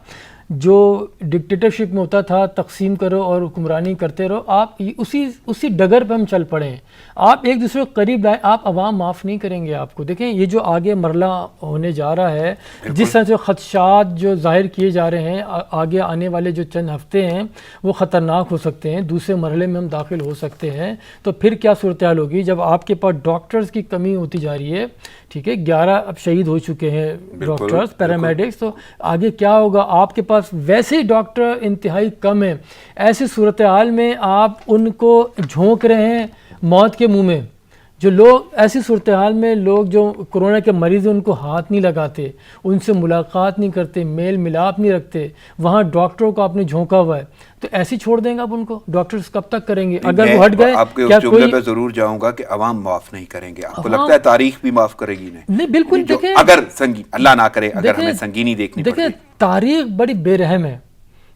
جو ڈکٹیٹرشپ میں ہوتا تھا، تقسیم کرو اور حکمرانی کرتے رہو، آپ اسی ڈگر پہ ہم چل پڑے ہیں. آپ ایک دوسرے کو قریب لائیں، آپ عوام معاف نہیں کریں گے آپ کو. دیکھیں یہ جو آگے مرحلہ ہونے جا رہا ہے، جس طرح سے خدشات جو ظاہر کیے جا رہے ہیں، آگے آنے والے جو چند ہفتے ہیں وہ خطرناک ہو سکتے ہیں. دوسرے مرحلے میں ہم داخل ہو سکتے ہیں. تو پھر کیا صورتحال ہوگی جب آپ کے پاس ڈاکٹرز کی کمی ہوتی جا رہی ہے؟ ٹھیک ہے، 11 اب شہید ہو چکے ہیں ڈاکٹرز، پیرامیڈکس. تو آگے کیا ہوگا؟ آپ کے پاس ویسے ہی ڈاکٹر انتہائی کم ہیں. ایسی صورتحال میں آپ ان کو جھونک رہے ہیں موت کے منہ میں. جو لوگ ایسی صورتحال میں لوگ جو کرونا کے مریض ہیں ان کو ہاتھ نہیں لگاتے، ان سے ملاقات نہیں کرتے، میل ملاپ نہیں رکھتے، وہاں ڈاکٹروں کو آپ نے جھونکا ہوا ہے. تو ایسے چھوڑ دیں گے آپ ان کو؟ ڈاکٹرز کب تک کریں گے؟ اگر وہ ہٹ گئے، آپ کے اس جملے پہ ضرور جاؤں گا کہ عوام معاف نہیں کریں گے. آپ کو لگتا ہے تاریخ بھی معاف کرے گی نہیں؟ بالکل. دیکھیں اگر اللہ نہ کرے اگر ہمیں سنگینی دیکھنی پڑے. دیکھیں تاریخ بڑی بے رحم ہے،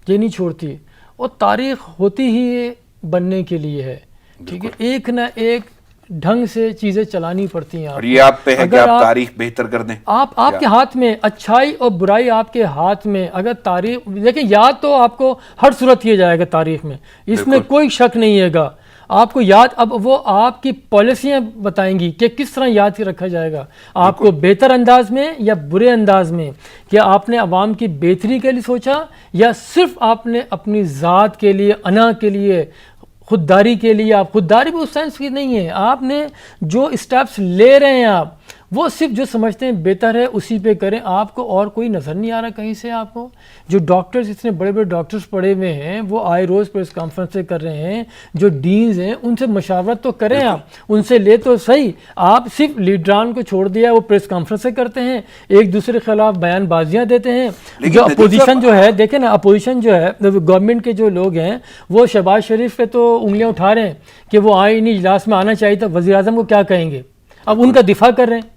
یہ نہیں چھوڑتی. اور تاریخ ہوتی ہی بننے کے لیے ہے. ٹھیک ہے، ایک نہ ایک ڈھنگ سے چیزیں چلانی پڑتی ہیں. اور یہ آپ پہ ہے کہ آپ تاریخ بہتر کر دیں. آپ کے ہاتھ میں، اچھائی اور برائی آپ کے ہاتھ میں. اگر تاریخ دیکھیں، یاد تو آپ کو ہر صورت کیا جائے گا تاریخ میں، اس میں کوئی شک نہیں ہے گا. آپ کو یاد، اب وہ آپ کی پالیسیاں بتائیں گی کہ کس طرح یاد رکھا جائے گا. آپ کو بہتر انداز میں یا برے انداز میں، کیا آپ نے عوام کی بہتری کے لیے سوچا یا صرف آپ نے اپنی ذات کے لیے، انا کے لیے، خودداری کے لیے. آپ خودداری بھی اس سینس کی نہیں ہے. آپ نے جو اسٹیپس لے رہے ہیں، آپ وہ صرف جو سمجھتے ہیں بہتر ہے اسی پہ کریں. آپ کو اور کوئی نظر نہیں آ رہا کہیں سے. آپ کو جو ڈاکٹرز، اتنے بڑے بڑے ڈاکٹرز پڑھے ہوئے ہیں، وہ آئے روز پریس کانفرنس سے کر رہے ہیں. جو ڈینز ہیں ان سے مشاورت تو کریں، آپ ان سے لے تو صحیح. آپ صرف لیڈران کو چھوڑ دیا، وہ پریس کانفرنس سے کرتے ہیں، ایک دوسرے کے خلاف بیان بازیاں دیتے ہیں. جو اپوزیشن جو ہے، دیکھیں نا، اپوزیشن جو ہے، گورنمنٹ کے جو لوگ ہیں، وہ شہباز شریف پہ تو انگلیاں اٹھا رہے ہیں کہ وہ آئے نہیں، اجلاس میں آنا چاہیے تھا. وزیر اعظم کو کیا کہیں گے؟ اب ان کا دفاع کر رہے ہیں.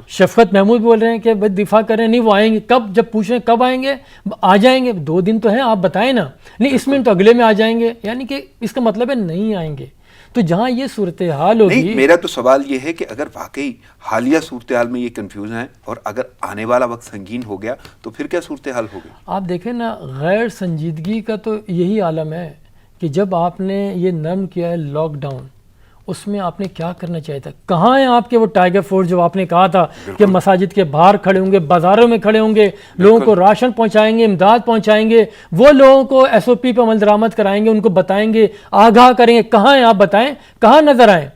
شفقت محمود بول رہے ہیں کہ دفاع کریں، نہیں وہ آئیں گے. کب؟ جب پوچھ رہے ہیں کب آئیں گے، آ جائیں گے. 2 دن تو ہیں، آپ بتائیں نا. نہیں، اس میں تو اگلے میں آ جائیں گے. یعنی کہ اس کا مطلب ہے نہیں آئیں گے. تو جہاں یہ صورتحال ہوگی، میرا تو سوال یہ ہے کہ اگر واقعی حالیہ صورتحال میں یہ کنفیوژن ہے اور اگر آنے والا وقت سنگین ہو گیا تو پھر کیا صورتحال ہوگی؟ آپ دیکھیں نا، غیر سنجیدگی کا تو یہی عالم ہے کہ جب آپ نے یہ نرم کیا ہے لاک ڈاؤن، اس میں آپ نے کیا کرنا چاہیے تھا؟ کہاں ہیں آپ کے وہ ٹائیگر فورس جو آپ نے کہا تھا کہ مساجد کے باہر کھڑے ہوں گے، بازاروں میں کھڑے ہوں گے، لوگوں کو راشن پہنچائیں گے، امداد پہنچائیں گے، وہ لوگوں کو ایس او پی پہ عمل درآمد کرائیں گے، ان کو بتائیں گے، آگاہ کریں گے. کہاں ہیں آپ؟ بتائیں کہاں نظر آئیں؟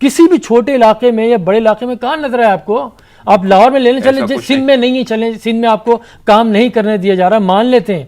کسی بھی چھوٹے علاقے میں یا بڑے علاقے میں کہاں نظر آئے آپ کو؟ آپ لاہور میں لینے چلیں، سندھ میں نہیں چلیں، سندھ میں آپ کو کام نہیں کرنے دیا جا رہا، مان لیتے ہیں.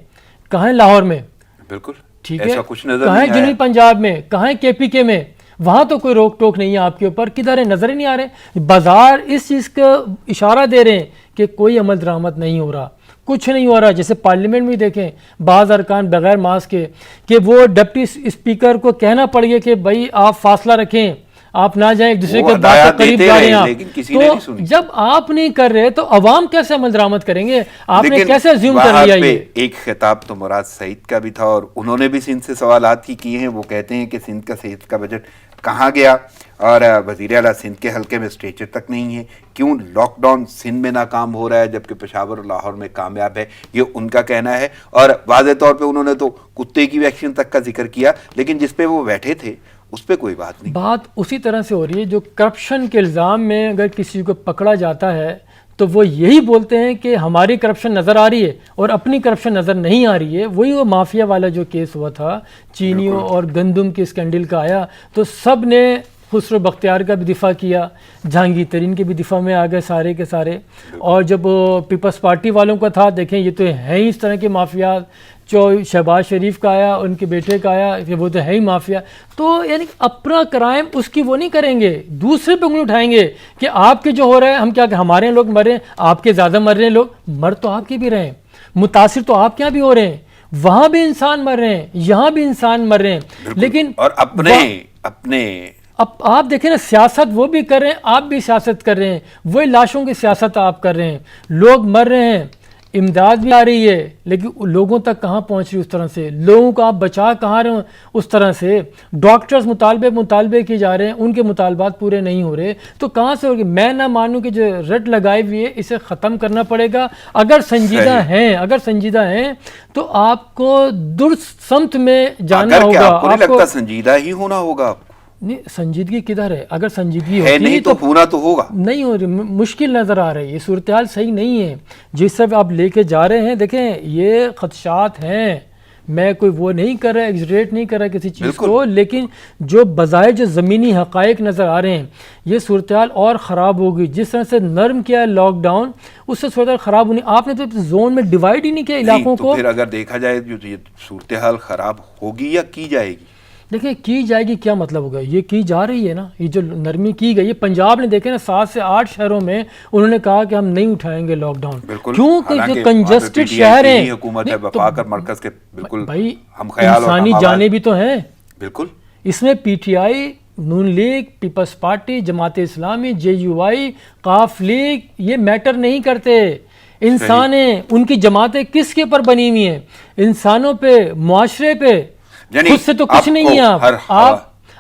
کہاں ہیں لاہور میں؟ بالکل ٹھیک ہے. کہاں ہیں جنوبی پنجاب میں؟ کہاں ہیں کے پی کے میں؟ وہاں تو کوئی روک ٹوک نہیں ہے آپ کے اوپر. کدھر ہے؟ نظر ہی نہیں آ رہے. بازار اس چیز کا اشارہ دے رہے ہیں کہ کوئی عمل درآمد نہیں ہو رہا، کچھ نہیں ہو رہا. جیسے پارلیمنٹ میں دیکھیں، بعض ارکان بغیر ماسک کے کہ وہ ڈپٹی اسپیکر کو کہنا پڑ گیا کہ بھائی آپ فاصلہ رکھیں، آپ نہ جائیں، ایک دوسرے کے بات کے قریب جا رہے ہیں. تو جب آپ نہیں کر رہے تو عوام کیسے عمل درآمد کریں گے؟ آپ نے کیسے ازیوم کر لیا؟ یہ ایک خطاب تو مراد سعید کا بھی تھا اور انہوں نے بھی سندھ سے سوالات ہی کیے ہیں. وہ کہتے ہیں کہ سندھ کا صحت کا بجٹ کہاں گیا اور وزیر اعلیٰ سندھ کے حلقے میں اسٹریچر تک نہیں ہے. کیوں لاک ڈاؤن سندھ میں ناکام ہو رہا ہے جبکہ پشاور اور لاہور میں کامیاب ہے؟ یہ ان کا کہنا ہے. اور واضح طور پہ انہوں نے تو کتے کی ویکسین تک کا ذکر کیا، لیکن جس پہ وہ بیٹھے تھے اس پہ کوئی بات نہیں. بات اسی طرح سے ہو رہی ہے. جو کرپشن کے الزام میں اگر کسی کو پکڑا جاتا ہے تو وہ یہی بولتے ہیں کہ ہماری کرپشن نظر آ رہی ہے اور اپنی کرپشن نظر نہیں آ رہی ہے. وہی وہ مافیا والا جو کیس ہوا تھا، چینیوں اور گندم کے اسکینڈل کا آیا، تو سب نے خسرو بختیار کا بھی دفاع کیا، جہانگیر ترین کے بھی دفاع میں آ گئے سارے کے سارے. اور جب پیپلز پارٹی والوں کا تھا، دیکھیں یہ تو ہیں ہی اس طرح کے مافیات. جو شہباز شریف کا آیا، ان کے بیٹے کا آیا کہ وہ تو ہے ہی مافیا. تو یعنی اپنا کرائم اس کی وہ نہیں کریں گے، دوسرے پہ انگلی اٹھائیں گے کہ آپ کے جو ہو رہا ہے ہم کیا کہ ہمارے لوگ مر رہے ہیں، آپ کے زیادہ مر رہے ہیں. لوگ مر تو آپ کے بھی رہے ہیں، متاثر تو آپ کے یہاں بھی ہو رہے ہیں، وہاں بھی انسان مر رہے ہیں، یہاں بھی انسان مر رہے ہیں. لیکن اور اپنے اب آپ دیکھیں نا، سیاست وہ بھی کر رہے ہیں، آپ بھی سیاست کر رہے ہیں. وہی لاشوں کی سیاست آپ کر رہے ہیں. لوگ مر رہے ہیں، امداد بھی آ رہی ہے، لیکن لوگوں تک کہاں پہنچ رہی اس طرح سے؟ لوگوں کو آپ بچا کہاں رہے اس طرح سے؟ ڈاکٹرز مطالبے کیے جا رہے ہیں، ان کے مطالبات پورے نہیں ہو رہے، تو کہاں سے ہوگی؟ میں نہ مانوں کہ جو رٹ لگائی ہوئی ہے اسے ختم کرنا پڑے گا. اگر سنجیدہ ہیں تو آپ کو درست سمت میں جانا ہوگا. آپ کو نہیں لگتا سنجیدہ ہی ہونا ہوگا؟ نہیں، سنجیدگی کدھر ہے؟ اگر سنجیدگی ہے نہیں تو ہونا تو ہوگا. نہیں ہو رہی، مشکل نظر آ رہی ہے. یہ صورتحال صحیح نہیں ہے جس طرح آپ لے کے جا رہے ہیں. دیکھیں یہ خدشات ہیں، میں کوئی وہ نہیں کر رہا، ایگزریٹ نہیں کر رہا کسی چیز کو، لیکن جو بظاہر جو زمینی حقائق نظر آ رہے ہیں، یہ صورتحال اور خراب ہوگی. جس طرح سے نرم کیا ہے لاک ڈاؤن، اس سے صورتحال خراب ہونی. آپ نے تو زون میں ڈیوائیڈ ہی نہیں کیا علاقوں کو. پھر اگر دیکھا جائے جو یہ صورتحال خراب ہوگی یا کی جائے گی؟ دیکھیں کی جائے گی کیا مطلب ہوگا؟ یہ کی جا رہی ہے نا، یہ جو نرمی کی گئی ہے. پنجاب نے دیکھیں نا 7 سے 8 شہروں میں انہوں نے کہا کہ ہم نہیں اٹھائیں گے لاک ڈاؤن. کیونکہ جو کنجسٹڈ شہر ہیں، حکومت ہے وفاق اور مرکز کے بالکل بھائی ہم خیال اور انسانی جانیں بھی تو ہیں. بالکل اس میں P T I, Noon League, Peoples Party, Jamaat Islami, J you آئی، قاف لیگ یہ میٹر نہیں کرتے. انسان ہیں، ان کی جماعتیں کس کے اوپر بنی ہوئی ہیں؟ انسانوں پہ، معاشرے پہ. خود سے تو کچھ نہیں ہے.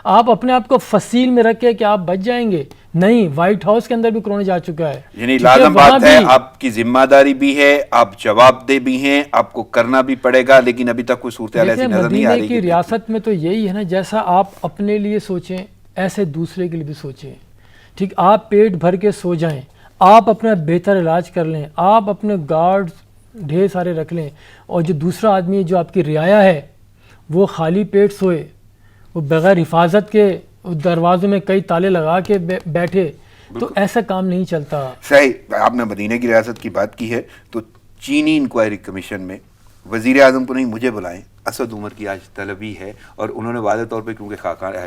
آپ اپنے آپ کو فصیل میں رکھ کے کہ آپ بچ جائیں گے، نہیں، وائٹ ہاؤس کے اندر بھی کورونا جا چکا ہے. یعنی لازم بات ہے، آپ کی ذمہ داری بھی ہے، آپ جواب دہ بھی ہیں، آپ کو کرنا بھی پڑے گا، لیکن ابھی تک کوئی صورتحال ایسی نظر نہیں آ رہی. مدینے کی ریاست میں تو یہی ہے نا، جیسا آپ اپنے لیے سوچیں ایسے دوسرے کے لیے بھی سوچیں. ٹھیک، آپ پیٹ بھر کے سو جائیں، آپ اپنا بہتر علاج کر لیں، آپ اپنے گارڈ ڈھیر سارے رکھ لیں، اور جو دوسرا آدمی جو آپ کی رعایا ہے وہ خالی پیٹ سوئے، وہ بغیر حفاظت کے دروازوں میں کئی تالے لگا کے بیٹھے، تو ایسا کام نہیں چلتا. صحیح. آپ نے مدینہ کی ریاست کی بات کی ہے تو چینی انکوائری کمیشن میں وزیر اعظم کو نہیں مجھے بلائیں، اسد عمر کی آج طلبی ہے، اور انہوں نے واضح طور پہ، کیونکہ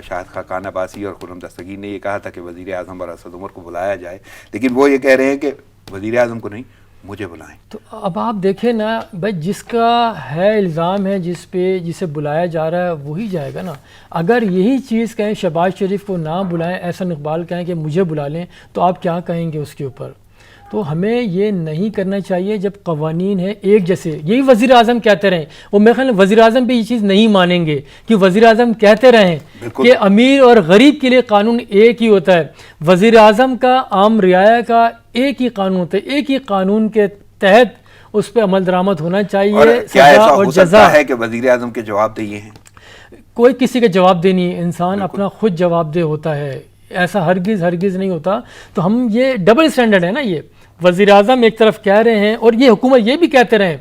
شاہد خاقان عباسی اور خرم دستگیر نے یہ کہا تھا کہ وزیر اعظم اور اسد عمر کو بلایا جائے، لیکن وہ یہ کہہ رہے ہیں کہ وزیر اعظم کو نہیں مجھے بلائیں. تو اب آپ دیکھیں نا بھائی، جس کا ہے الزام ہے، جس پہ جسے بلایا جا رہا ہے وہی جائے گا نا. اگر یہی چیز کہیں شہباز شریف کو نہ بلائیں، احسن اقبال کہیں کہ مجھے بلا لیں، تو آپ کیا کہیں گے اس کے اوپر؟ تو ہمیں یہ نہیں کرنا چاہیے جب قوانین ہیں ایک جیسے. یہی وزیر اعظم کہتے رہیں، وہ میرے خیال میں وزیر اعظم بھی یہ چیز نہیں مانیں گے کہ وزیر اعظم کہتے رہیں کہ امیر اور غریب کے لیے قانون ایک ہی ہوتا ہے. وزیر اعظم کا، عام رعایا کا ایک ہی قانون ہوتا ہے، ایک ہی قانون کے تحت اس پہ عمل درآمد ہونا چاہیے. اور کیا ایسا اور ہو جزا سکتا ہے کہ وزیر اعظم کے جواب دہ یہ ہیں؟ کوئی کسی کا جواب دہ نہیں ہے، انسان اپنا خود جواب دہ ہوتا ہے، ایسا ہرگز نہیں ہوتا. تو ہم یہ ڈبل اسٹینڈرڈ ہے نا. یہ وزیر اعظم ایک طرف کہہ رہے ہیں اور یہ حکومت یہ بھی کہتے رہے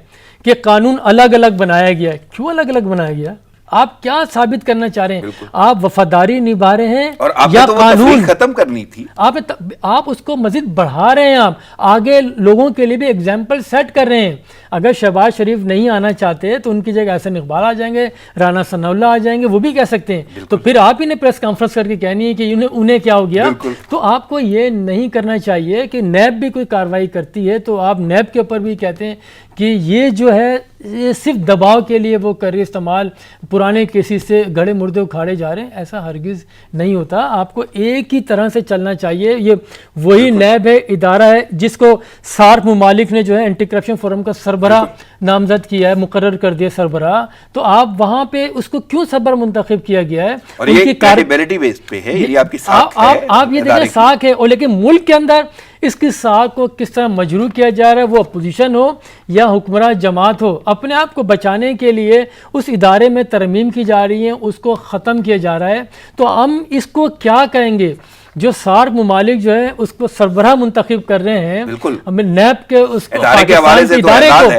کہ قانون الگ الگ بنایا گیا ہے. کیوں الگ الگ بنایا گیا؟ آپ کیا ثابت کرنا چاہ رہے ہیں؟ آپ وفاداری نبھا رہے ہیں اور آپ یا تو قانون ختم کرنی تھی؟ آپ اس کو مزید بڑھا رہے ہیں، آپ آگے لوگوں کے لیے بھی ایگزامپل سیٹ کر رہے ہیں. اگر شہباز شریف نہیں آنا چاہتے تو ان کی جگہ احسن اقبال آ جائیں گے، رانا ثناء اللہ آ جائیں گے، وہ بھی کہہ سکتے ہیں. تو پھر آپ ہی نے پریس کانفرنس کر کے کہنی ہے کہ انہیں کیا ہو گیا. تو آپ کو یہ نہیں کرنا چاہیے کہ نیب بھی کوئی کارروائی کرتی ہے تو آپ نیب کے اوپر بھی کہتے ہیں کہ یہ جو ہے یہ صرف دباؤ کے لیے وہ کر رہی استعمال، پرانے کیسز سے گھڑے مردے اکھاڑے جا رہے ہیں. ایسا ہرگز نہیں ہوتا. آپ کو ایک ہی طرح سے چلنا چاہیے. یہ وہی نیب ہے، ادارہ ہے جس کو سارک ممالک نے جو ہے اینٹی کرپشن فورم کا سربراہ نامزد کیا ہے، مقرر کر دیا سربراہ. تو آپ وہاں پہ اس کو کیوں سربراہ منتخب کیا گیا ہے؟ اور یہ کریڈیبلٹی بیس پہ ہے، یہ آپ کی ساکھ ہے. آپ یہ دیکھیں ساکھ ہے، اور لیکن ملک کے اندر اس کی ساکھ کو کس طرح مجروح کیا جا رہا ہے، وہ اپوزیشن ہو یا حکمراں جماعت ہو. اپنے آپ کو بچانے کے لیے اس ادارے میں ترمیم کی جا رہی ہیں، اس کو ختم کیا جا رہا ہے. تو ہم اس کو کیا کہیں گے؟ جو سارک ممالک جو ہے اس کو سربراہ منتخب کر رہے ہیں، ہمیں نیب کے اس کو پاکستان کے ادارے کو،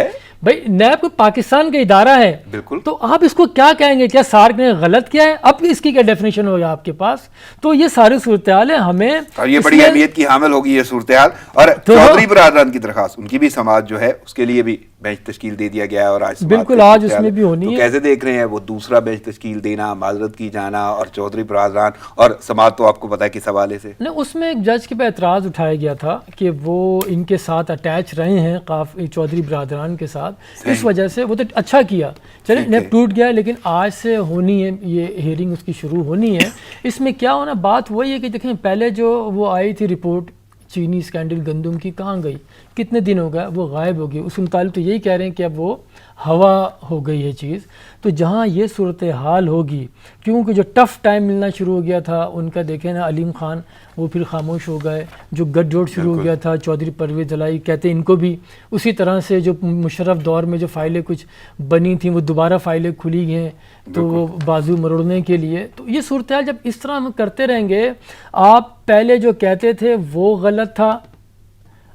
بھائی نیب پاکستان کا ادارہ ہے، تو آپ اس کو کیا کہیں گے؟ کیا سارک نے غلط کیا ہے؟ اب اس کی کیا ڈیفینیشن ہوگا آپ کے پاس؟ تو یہ ساری صورتحال ہے. ہمیں اور یہ بڑی اہمیت کی حامل ہوگی یہ صورتحال. اور چودھری برادران کی درخواست، ان کی بھی سماعت جو ہے اس کے لیے بھی بینچ تشکیل دے دیا گیا ہے، اور بالکل آج اس میں بھی ہونی ہے. کیسے دیکھ رہے ہیں وہ دوسرا بینچ تشکیل دینا، معذرت کی جانا، اور چودھری برادران اور سماعت تو آپ کو پتا ہے کس حوالے سے؟ نہیں، اس میں ایک جج کے پہ اعتراض اٹھایا گیا تھا کہ وہ ان کے ساتھ اٹیچ رہے ہیں چودھری برادران کے ساتھ، اس وجہ سے. وہ تو اچھا کیا، چلے نیب ٹوٹ گیا، لیکن آج سے ہونی ہے یہ ہیئرنگ، اس کی شروع ہونی ہے. اس میں کیا ہونا، بات وہی ہے کہ دیکھیں پہلے جو وہ آئی تھی رپورٹ چینی اسکینڈل گندم کی، کہاں گئی؟ کتنے دن ہو گئے وہ غائب ہو گئی. اس کے متعلق تو یہی کہہ رہے ہیں کہ اب وہ ہوا ہو گئی ہے چیز. تو جہاں یہ صورتحال ہوگی، کیونکہ جو ٹف ٹائم ملنا شروع ہو گیا تھا ان کا، دیکھیں نا علیم خان وہ پھر خاموش ہو گئے. جو گٹ جوڑ شروع ہو گیا تھا چودھری پرویز دلائی، کہتے ہیں ان کو بھی اسی طرح سے جو مشرف دور میں جو فائلیں کچھ بنی تھیں وہ دوبارہ فائلیں کھلی ہیں تو وہ بازو مروڑنے کے لیے. تو یہ صورتحال جب اس طرح ہم کرتے رہیں گے، آپ پہلے جو کہتے تھے وہ غلط تھا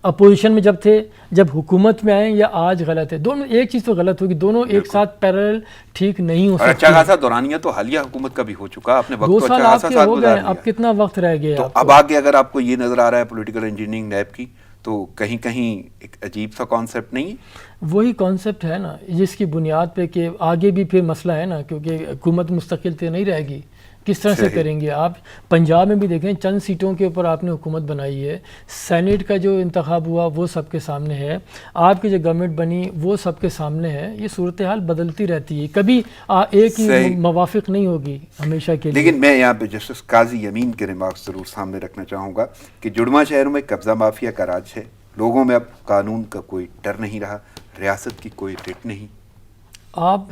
اپوزیشن میں جب تھے، جب حکومت میں آئیں، یا آج غلط ہے. دونوں ایک چیز تو غلط ہوگی، دونوں ایک ساتھ پیرل ٹھیک نہیں ہو سکتے. اچھا خاصا دورانیہ تو حالیہ حکومت کا بھی ہو چکا، اپنے وقت 2 تو سال اچھا آپ خاصا کے ساتھ ہو گزار گئے. لیا. اب کتنا وقت رہ گیا؟ تو اب آگے اگر آپ کو یہ نظر آ رہا ہے پولیٹیکل انجینئرنگ نیب کی، تو کہیں کہیں ایک عجیب سا کانسیپٹ نہیں ہے؟ وہی کانسیپٹ ہے نا جس کی بنیاد پہ کہ آگے بھی پھر مسئلہ ہے نا، کیونکہ حکومت مستقل تو نہیں رہے گی. کس طرح سے کریں گے آپ؟ پنجاب میں بھی دیکھیں چند سیٹوں کے اوپر آپ نے حکومت بنائی ہے. سینیٹ کا جو انتخاب ہوا وہ سب کے سامنے ہے، آپ کی جو گورنمنٹ بنی وہ سب کے سامنے ہے. یہ صورتحال بدلتی رہتی ہے، کبھی ایک ہی موافق نہیں ہوگی ہمیشہ کے لیے. لیکن میں یہاں پہ جسٹس قاضی یمین کے ریمارکس ضرور سامنے رکھنا چاہوں گا کہ جڑواں شہروں میں قبضہ مافیا کا راج ہے، لوگوں میں اب قانون کا کوئی ڈر نہیں رہا، ریاست کی کوئی رٹ نہیں. آپ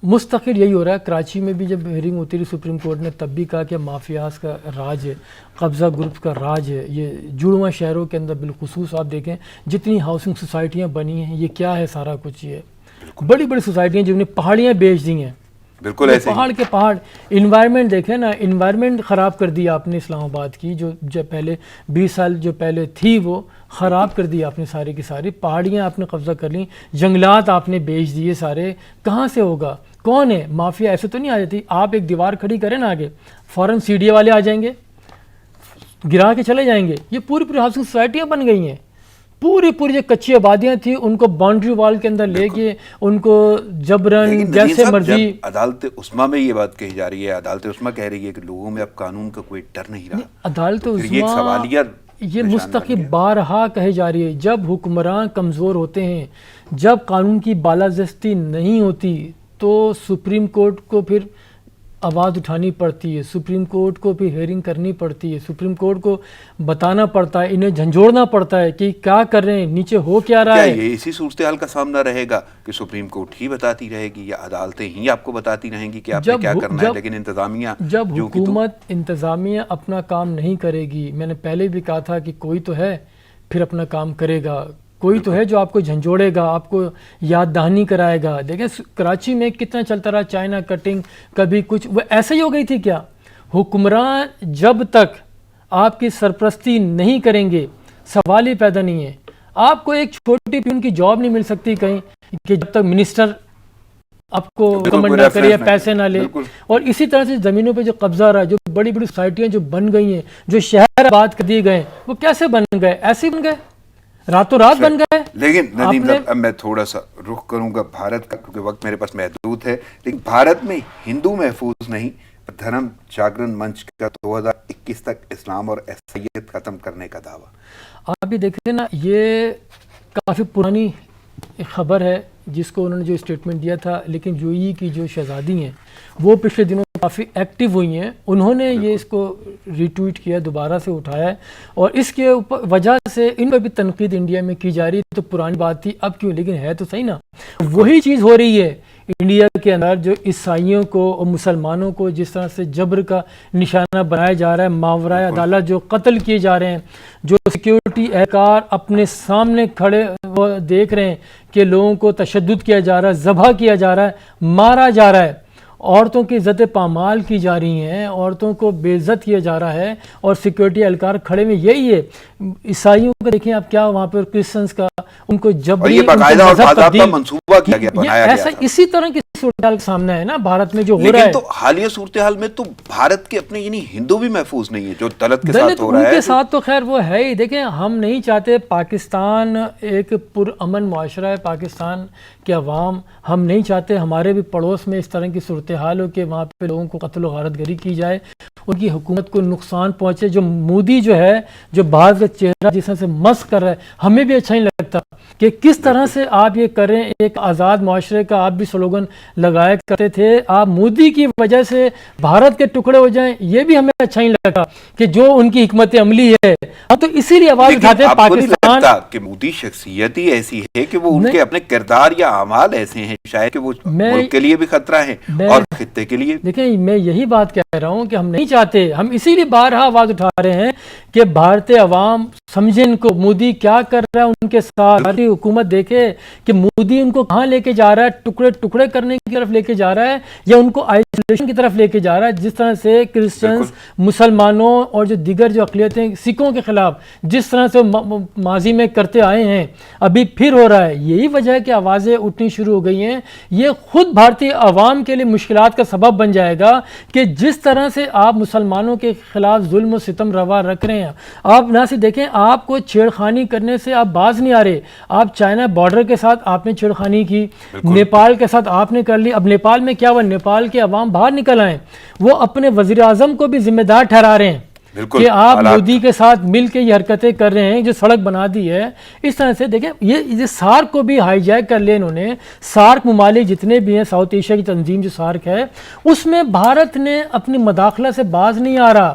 مستقل یہی ہو رہا ہے. کراچی میں بھی جب ہیئرنگ ہوتی رہی سپریم کورٹ نے تب بھی کہا کہ مافیاز کا راج ہے, قبضہ گروپ کا راج ہے. یہ جڑواں شہروں کے اندر بالخصوص آپ دیکھیں جتنی ہاؤسنگ سوسائٹیاں بنی ہیں, یہ کیا ہے سارا کچھ, یہ بڑی بڑی سوسائٹیاں جنہوں نے پہاڑیاں بیچ دی ہیں. بالکل ایسے پہاڑ کے پہاڑ. انوائرمنٹ دیکھیں نا, انوائرمنٹ خراب کر دیا آپ نے اسلام آباد کی, جو پہلے 20 سال جو پہلے تھی وہ خراب کر دی آپ نے ساری کی ساری. پہاڑیاں آپ نے قبضہ کر لیں, جنگلات آپ نے بیچ دیے سارے. کہاں سے ہوگا, کون ہے مافیا؟ ایسے تو نہیں آ جاتی. آپ ایک دیوار کھڑی کریں نا آگے, فوراً سی ڈی اے والے آ جائیں گے, گرا کے چلے جائیں گے. یہ پوری پوری ہاؤسنگ سوسائٹیاں بن گئی ہیں, پوری پوری جو کچی آبادیاں تھیں ان کو باؤنڈری وال کے اندر لے کے ان کو جبرن جیسے مرضی. عدالت عظمیٰ میں یہ بات کہی جا رہی ہے, عدالت عظمیٰ کہہ رہی ہے کہ لوگوں میں اب قانون کا کوئی ڈر نہیں رہا. عدالت یہ ایک سوالیہ یہ مستقل بارہا کہی جا رہی ہے, جب حکمران کمزور ہوتے ہیں, جب قانون کی بالادستی نہیں ہوتی تو سپریم کورٹ کو پھر آواز اٹھانی پڑتی ہے, سپریم کورٹ کو پھر ہیئرنگ کرنی پڑتی ہے, سپریم کورٹ کو بتانا پڑتا ہے, انہیں جھنجھوڑنا پڑتا ہے کہ کیا کر رہے ہیں, نیچے ہو کیا رہا ہے. یہ اسی صورتحال کا سامنا رہے گا کہ سپریم کورٹ ہی بتاتی رہے گی یا عدالتیں ہی آپ کو بتاتی رہیں گی کہ آپ نے کیا کرنا ہے, لیکن انتظامیہ جب حکومت انتظامیہ اپنا کام نہیں کرے گی. میں نے پہلے بھی کہا تھا کہ کوئی تو ہے پھر اپنا کام کرے گا, کوئی تو ہے جو آپ کو جھنجھوڑے گا, آپ کو یاد دہانی کرائے گا. دیکھیں کراچی میں کتنا چلتا رہا چائنا کٹنگ, کبھی کچھ, وہ ایسے ہی ہو گئی تھی کیا؟ حکمران جب تک آپ کی سرپرستی نہیں کریں گے سوال ہی پیدا نہیں ہے. آپ کو ایک چھوٹی پیون کی جاب نہیں مل سکتی کہیں کہ جب تک منسٹر آپ کو کمنڈ نہ کرے یا پیسے نہ لے. اور اسی طرح سے زمینوں پہ جو قبضہ رہا, جو بڑی بڑی سوسائٹیاں جو بن گئی ہیں, جو شہر آباد کر دیے گئے, وہ کیسے بن گئے؟ ایسے بن گئے, راتوں رات بن گئے. لیکن ندیم صاحب اب میں تھوڑا سا رخ کروں گا بھارت کا, کیونکہ وقت میرے پاس محدود ہے. لیکن بھارت میں ہندو محفوظ نہیں, دھرم جاگرن منچ کا 2021 تک اسلام اور عیسائیت ختم کرنے کا دعویٰ. آپ بھی دیکھتے ہیں نا, یہ کافی پرانی خبر ہے جس کو انہوں نے جو اسٹیٹمنٹ دیا تھا. لیکن یو اے ای کی جو شہزادی ہیں وہ پچھلے دنوں کافی ایکٹیو ہوئی ہیں, انہوں نے یہ اس کو ری ٹویٹ کیا, دوبارہ سے اٹھایا ہے, اور اس کے وجہ سے ان پر بھی تنقید انڈیا میں کی جا رہی ہے. تو پرانی بات تھی, اب کیوں؟ لیکن ہے تو صحیح نا, وہی چیز ہو رہی ہے انڈیا کے اندر, جو عیسائیوں کو اور مسلمانوں کو جس طرح سے جبر کا نشانہ بنایا جا رہا ہے, ماورائے عدالت جو قتل کیے جا رہے ہیں, جو سیکیورٹی اہلکار اپنے سامنے کھڑے وہ دیکھ رہے ہیں کہ لوگوں کو تشدد کیا جا رہا ہے, ذبح کیا جا رہا ہے, مارا جا رہا ہے, عورتوں کی عزت پامال کی جا رہی ہیں, عورتوں کو بے عزت کیا جا رہا ہے, اور سیکیورٹی اہلکار کھڑے میں یہی ہے. عیسائیوں کو دیکھیں آپ کیا وہاں پر کرسچنس کا ان کو جبری منصوبہ کیا گیا, بنایا گیا, اسی طرح کی صورتحال سامنے ہے نا بھارت میں جو ہو رہا ہے. لیکن تو حالیہ صورتحال میں تو بھارت کے اپنے یعنی ہندو بھی محفوظ نہیں ہے, جو دلت کے ساتھ ہو رہا ہے. ان کے ساتھ تو خیر وہ ہے ہی. دیکھیں ہم نہیں چاہتے پاکستان ایک پرامن معاشرہ ہے, پاکستان کے عوام, ہم نہیں چاہتے ہمارے بھی پڑوس میں اس طرح کی صورتحال ہو کہ وہاں پہ لوگوں کو قتل و غارت گری کی جائے, ان کی حکومت کو نقصان پہنچے. جو مودی جو ہے, جو باہر کا چہرہ جس طرح سے مسخ کر رہا ہے, ہمیں بھی اچھا نہیں لگتا کہ کس طرح سے آپ یہ کریں. ایک آزاد معاشرے کا آپ بھی سلوگن لگایا کرتے تھے, آپ مودی کی وجہ سے بھارت کے ٹکڑے ہو جائیں, یہ بھی ہمیں اچھا نہیں لگا کہ جو ان کی حکمت عملی ہے. ہم تو اسی لیے آواز اٹھاتے ہیں پاکستان کہ مودی شخصیت ہی ایسی ہے کہ وہ ان کے اپنے کردار یا اعمال ایسے ہیں شاید کہ وہ ملک کے لیے بھی خطرہ ہیں اور خطے کے لیے. دیکھیں میں یہی بات کہہ رہا ہوں کہ ہم نہیں چاہتے, ہم اسی لیے بارہا آواز اٹھا رہے ہیں کہ بھارتی عوام سمجھیں ان کو, مودی کیا کر رہا ہے ان کے ساتھ. بھارتی حکومت دیکھے کہ مودی ان کو کہاں لے کے جا رہا ہے, ٹکڑے ٹکڑے کرنے کی طرف لے کے جا رہا ہے یا ان کو آئسولیشن کی طرف لے کے جا رہا ہے. جس طرح سے کرسچنز, مسلمانوں اور جو دیگر جو اقلیتیں سکھوں کے خلاف جس طرح سے ماضی میں کرتے آئے ہیں, ابھی پھر ہو رہا ہے. یہی وجہ ہے کہ آوازیں اٹھنی شروع ہو گئی ہیں. یہ خود بھارتی عوام کے لیے مشکلات کا سبب بن جائے گا کہ جس طرح سے آپ مسلمانوں کے خلاف ظلم و ستم روا رکھ رہے ہیں. آپ نہ سے دیکھیں, آپ کو چھیڑخانی کرنے سے آپ باز نہیں آ رہے. آپ چائنا بارڈر کے ساتھ آپ نے چھیڑخانی کی, نیپال کے ساتھ آپ نے کر لی. اب نیپال میں کیا ہوا, نیپال کے عوام باہر نکل آئے, وہ اپنے وزیر اعظم کو بھی ذمہ دار ٹھہرا رہے ہیں کہ آپ مودی کے ساتھ مل کے یہ حرکتیں کر رہے ہیں, جو سڑک بنا دی ہے. اس طرح سے دیکھیں یہ سارک کو بھی ہائی جیک کر لیا انہوں نے. سارک ممالک جتنے بھی ہیں, ساؤتھ ایشیا کی تنظیم جو سارک ہے, اس میں بھارت نے اپنی مداخلت سے باز نہیں آ رہا.